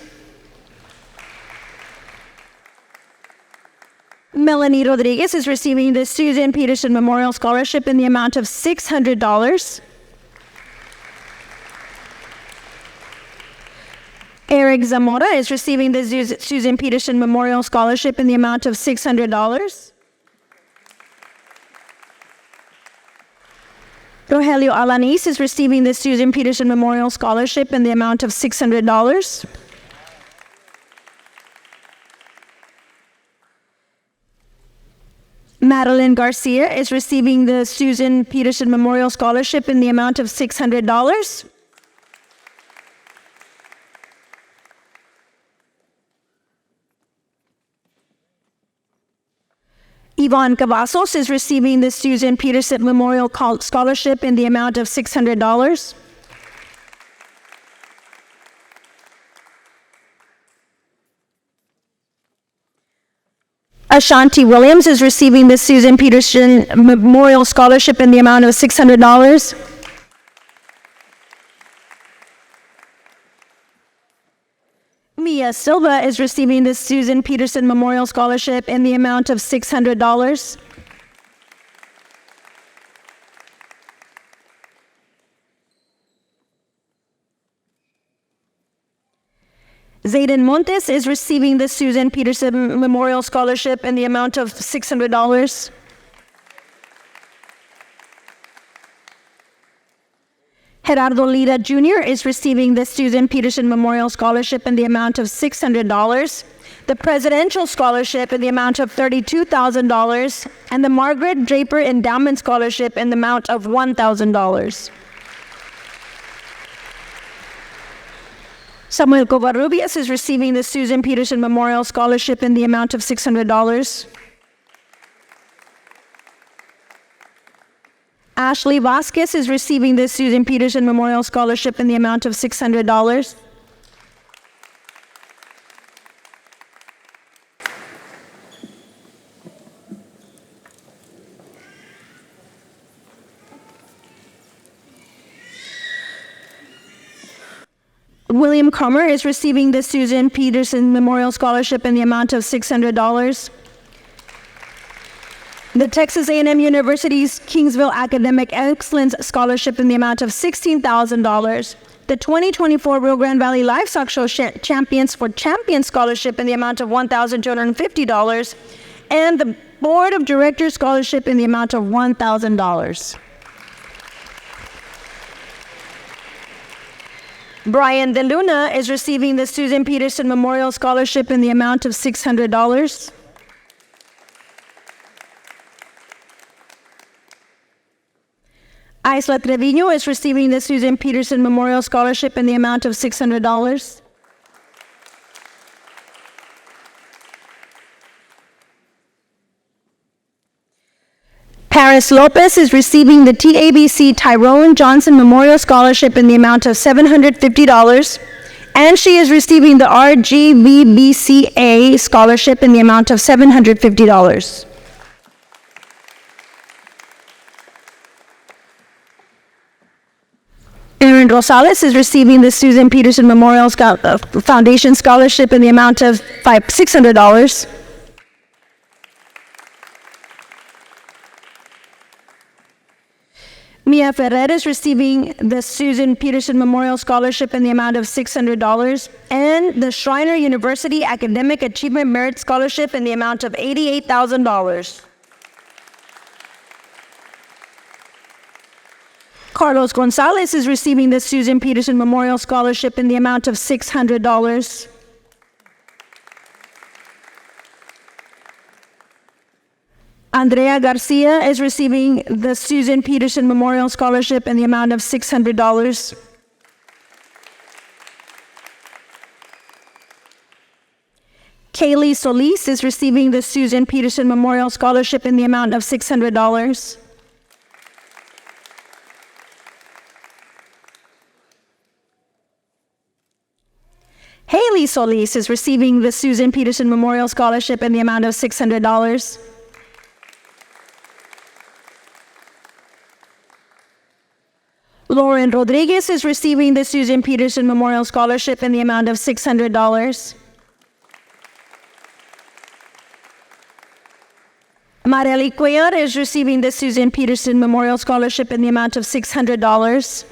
Melanie Rodriguez is receiving the Susan Peterson Memorial Scholarship in the amount of $600. Eric Zamora is receiving the Susan Peterson Memorial Scholarship in the amount of $600. Rogelio Alanis is receiving the Susan Peterson Memorial Scholarship in the amount of $600. Madeline Garcia is receiving the Susan Peterson Memorial Scholarship in the amount of $600. Yvonne Cavazos is receiving the Susan Peterson Memorial Scholarship in the amount of $600. Ashanti Williams is receiving the Susan Peterson Memorial Scholarship in the amount of $600. Mia Silva is receiving the Susan Peterson Memorial Scholarship in the amount of $600. Zayden Montes is receiving the Susan Peterson Memorial Scholarship in the amount of $600. Gerardo Lira Jr. is receiving the Susan Peterson Memorial Scholarship in the amount of $600, the Presidential Scholarship in the amount of $32,000, and the Margaret Draper Endowment Scholarship in the amount of $1,000. Samuel Covarrubias is receiving the Susan Peterson Memorial Scholarship in the amount of $600. Ashley Vasquez is receiving the Susan Peterson Memorial Scholarship in the amount of $600. William Comer is receiving the Susan Peterson Memorial Scholarship in the amount of $600. The Texas A&M University's Kingsville Academic Excellence Scholarship in the amount of $16,000. The 2024 Rio Grande Valley Livestock Show Champions for Champions Scholarship in the amount of $1,250. And the Board of Directors Scholarship in the amount of $1,000. Brian DeLuna is receiving the Susan Peterson Memorial Scholarship in the amount of $600. Isla Trevino is receiving the Susan Peterson Memorial Scholarship in the amount of $600. Paris Lopez is receiving the TABC Tyrone Johnson Memorial Scholarship in the amount of $750, and she is receiving the RGVBCA Scholarship in the amount of $750. Aaron Rosales is receiving the Susan Peterson Memorial Foundation Scholarship in the amount of $600. Mia Ferrer is receiving the Susan Peterson Memorial Scholarship in the amount of $600, and the Schreiner University Academic Achievement Merit Scholarship in the amount of $88,000. Carlos Gonzalez is receiving the Susan Peterson Memorial Scholarship in the amount of $600. Andrea Garcia is receiving the Susan Peterson Memorial Scholarship in the amount of $600. Kaylee Solis is receiving the Susan Peterson Memorial Scholarship in the amount of $600. Haley Solis is receiving the Susan Peterson Memorial Scholarship in the amount of $600. Lauren Rodriguez is receiving the Susan Peterson Memorial Scholarship in the amount of $600. Marely Cuellar is receiving the Susan Peterson Memorial Scholarship in the amount of $600.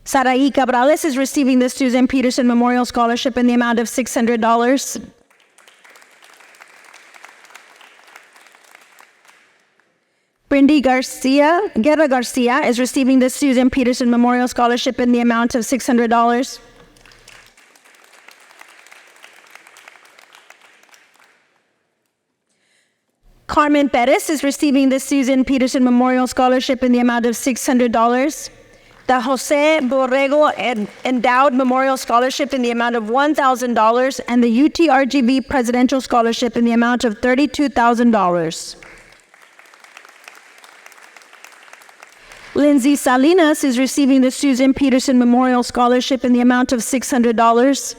Saraí Cabrales is receiving the Susan Peterson Memorial Scholarship in the amount of $600. Brindy Guerra Garcia is receiving the Susan Peterson Memorial Scholarship in the amount of $600. Carmen Perez is receiving the Susan Peterson Memorial Scholarship in the amount of $600. The Jose Borrego Endowed Memorial Scholarship in the amount of $1,000, and the UTRGV Presidential Scholarship in the amount of $32,000. Lindsay Salinas is receiving the Susan Peterson Memorial Scholarship in the amount of $600.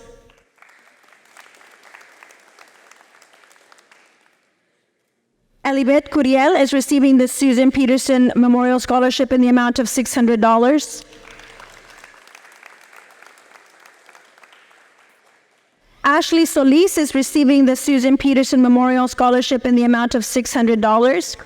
Elibet Curiel is receiving the Susan Peterson Memorial Scholarship in the amount of $600. Ashley Solis is receiving the Susan Peterson Memorial Scholarship in the amount of $600.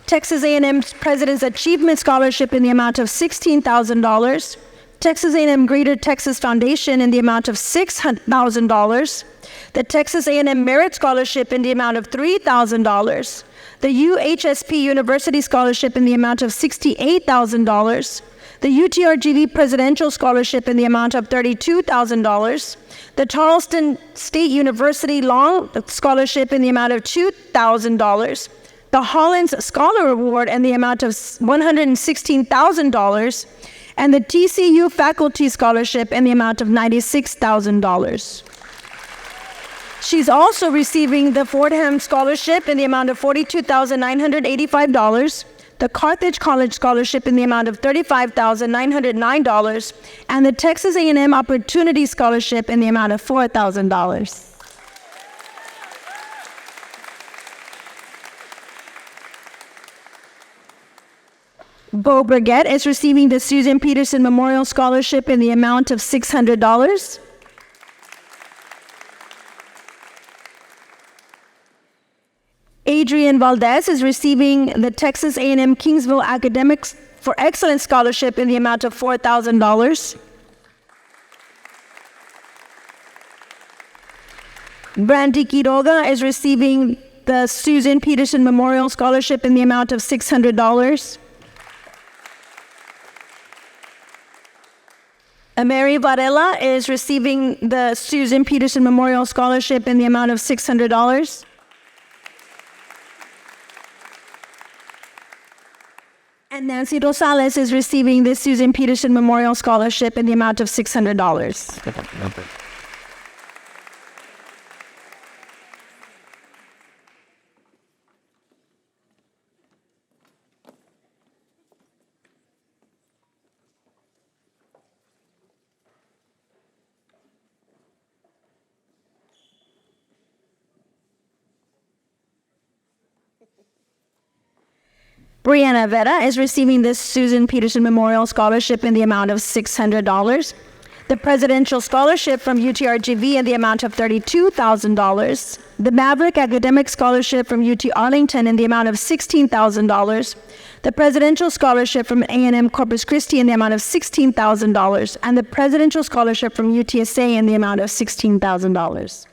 Texas A&M's President's Achievement Scholarship in the amount of $16,000. Texas A&M Greater Texas Foundation in the amount of $6,000. The Texas A&M Merit Scholarship in the amount of $3,000. The UHSP University Scholarship in the amount of $68,000. The UTRGV Presidential Scholarship in the amount of $32,000. The Charleston State University Long Scholarship in the amount of $2,000. The Hollins Scholar Award in the amount of $116,000. And the TCU Faculty Scholarship in the amount of $96,000. She's also receiving the Fordham Scholarship in the amount of $42,985, the Carthage College Scholarship in the amount of $35,909, and the Texas A&M Opportunity Scholarship in the amount of $4,000. Bo Brigette is receiving the Susan Peterson Memorial Scholarship in the amount of $600. Adrian Valdez is receiving the Texas A&M Kingsville Academics for Excellence Scholarship in the amount of $4,000. Brandy Quiroga is receiving the Susan Peterson Memorial Scholarship in the amount of $600. Mary Varela is receiving the Susan Peterson Memorial Scholarship in the amount of $600. And Nancy Rosales is receiving the Susan Peterson Memorial Scholarship in the amount of $600. Brianna Vera is receiving the Susan Peterson Memorial Scholarship in the amount of $600. The Presidential Scholarship from UTRGV in the amount of $32,000. The Maverick Academic Scholarship from UT Arlington in the amount of $16,000. The Presidential Scholarship from A&M Corpus Christi in the amount of $16,000. And the Presidential Scholarship from UTSA in the amount of $16,000.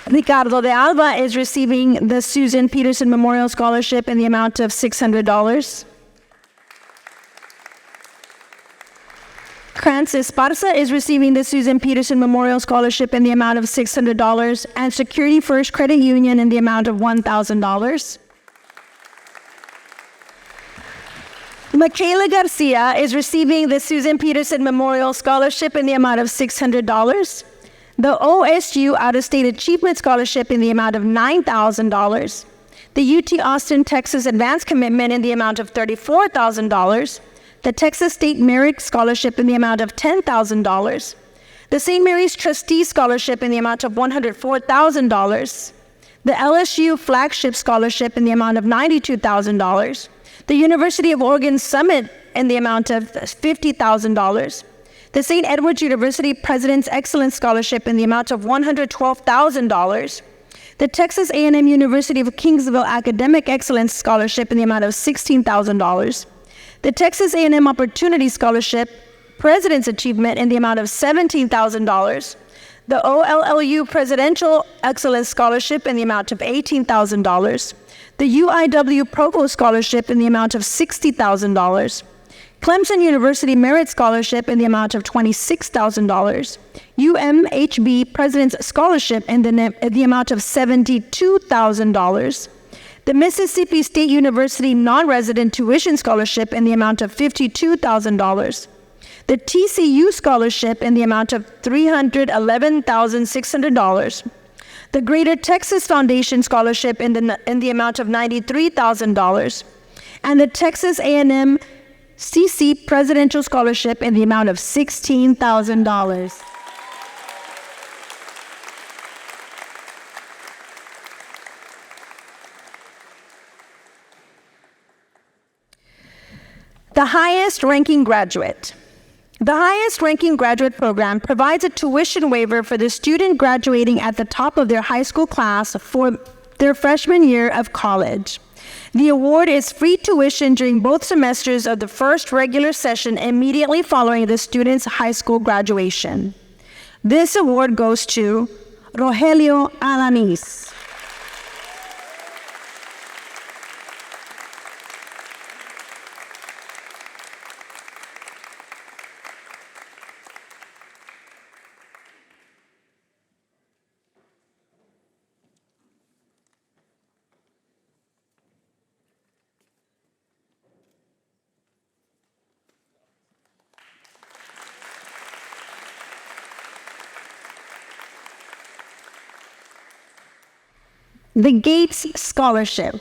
Ricardo de Alba is receiving the Susan Peterson Memorial Scholarship in the amount of $600. Krantz Esparza is receiving the Susan Peterson Memorial Scholarship in the amount of $600, and Security First Credit Union in the amount of $1,000. Michaela Garcia is receiving the Susan Peterson Memorial Scholarship in the amount of $600. The OSU Out-of-State Achievement Scholarship in the amount of $9,000, the UT Austin, Texas Advanced Commitment in the amount of $34,000, the Texas State Merit Scholarship in the amount of $10,000, the St. Mary's Trustee Scholarship in the amount of $104,000, the LSU Flagship Scholarship in the amount of $92,000, the University of Oregon Summit in the amount of $50,000, the St. Edward's University President's Excellence Scholarship in the amount of $112,000, the Texas A&M University of Kingsville Academic Excellence Scholarship in the amount of $16,000, the Texas A&M Opportunity Scholarship President's Achievement in the amount of $17,000, the OLLU Presidential Excellence Scholarship in the amount of $18,000, the UIW Provost Scholarship in the amount of $60,000, Clemson University Merit Scholarship in the amount of $26,000, UMHB President's Scholarship in the amount of $72,000, the Mississippi State University Non-Resident Tuition Scholarship in the amount of $52,000, the TCU Scholarship in the amount of $311,600, the Greater Texas Foundation Scholarship in the amount of $93,000, and the Texas A&M CC Presidential Scholarship in the amount of $16,000. The highest ranking graduate. The highest ranking graduate program provides a tuition waiver for the student graduating at the top of their high school class for their freshman year of college. The award is free tuition during both semesters of the first regular session immediately following the student's high school graduation. This award goes to Rogelio Alanis. The Gates Scholarship.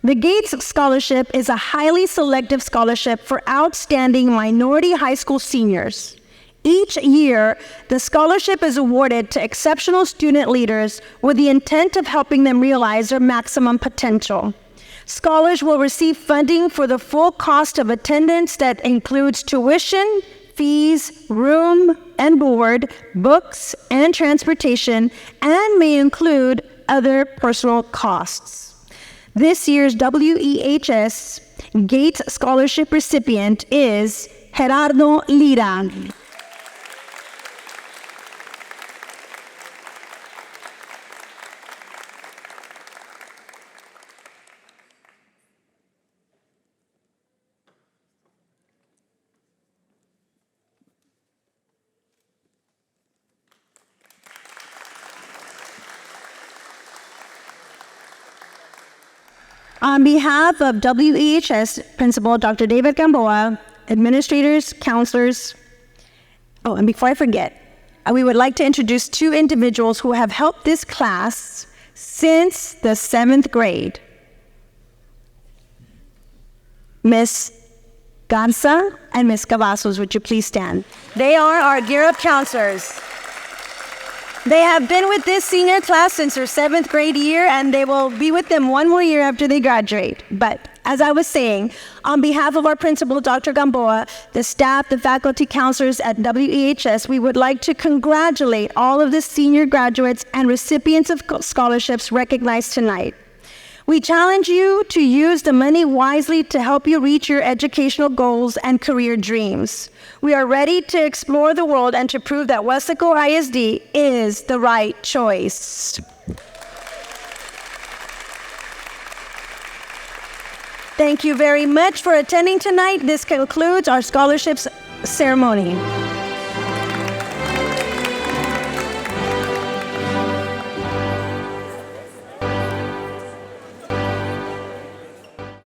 The Gates Scholarship is a highly selective scholarship for outstanding minority high school seniors. Each year, the scholarship is awarded to exceptional student leaders with the intent of helping them realize their maximum potential. Scholars will receive funding for the full cost of attendance that includes tuition, fees, room and board, books, and transportation, and may include other personal costs. This year's WEHS Gates Scholarship recipient is Gerardo Lira. On behalf of WEHS Principal Dr. David Gamboa, administrators, counselors, and before I forget, we would like to introduce two individuals who have helped this class since the 7th grade. Miss Garza and Miss Cavazos, would you please stand? They are our Gear Up counselors. They have been with this senior class since their 7th grade year, and they will be with them one more year after they graduate. But as I was saying, on behalf of our principal, Dr. Gamboa, the staff, the faculty counselors at WEHS, we would like to congratulate all of the senior graduates and recipients of scholarships recognized tonight. We challenge you to use the money wisely to help you reach your educational goals and career dreams. We are ready to explore the world and to prove that Weslaco ISD is the right choice. Thank you very much for attending tonight. This concludes our scholarships ceremony.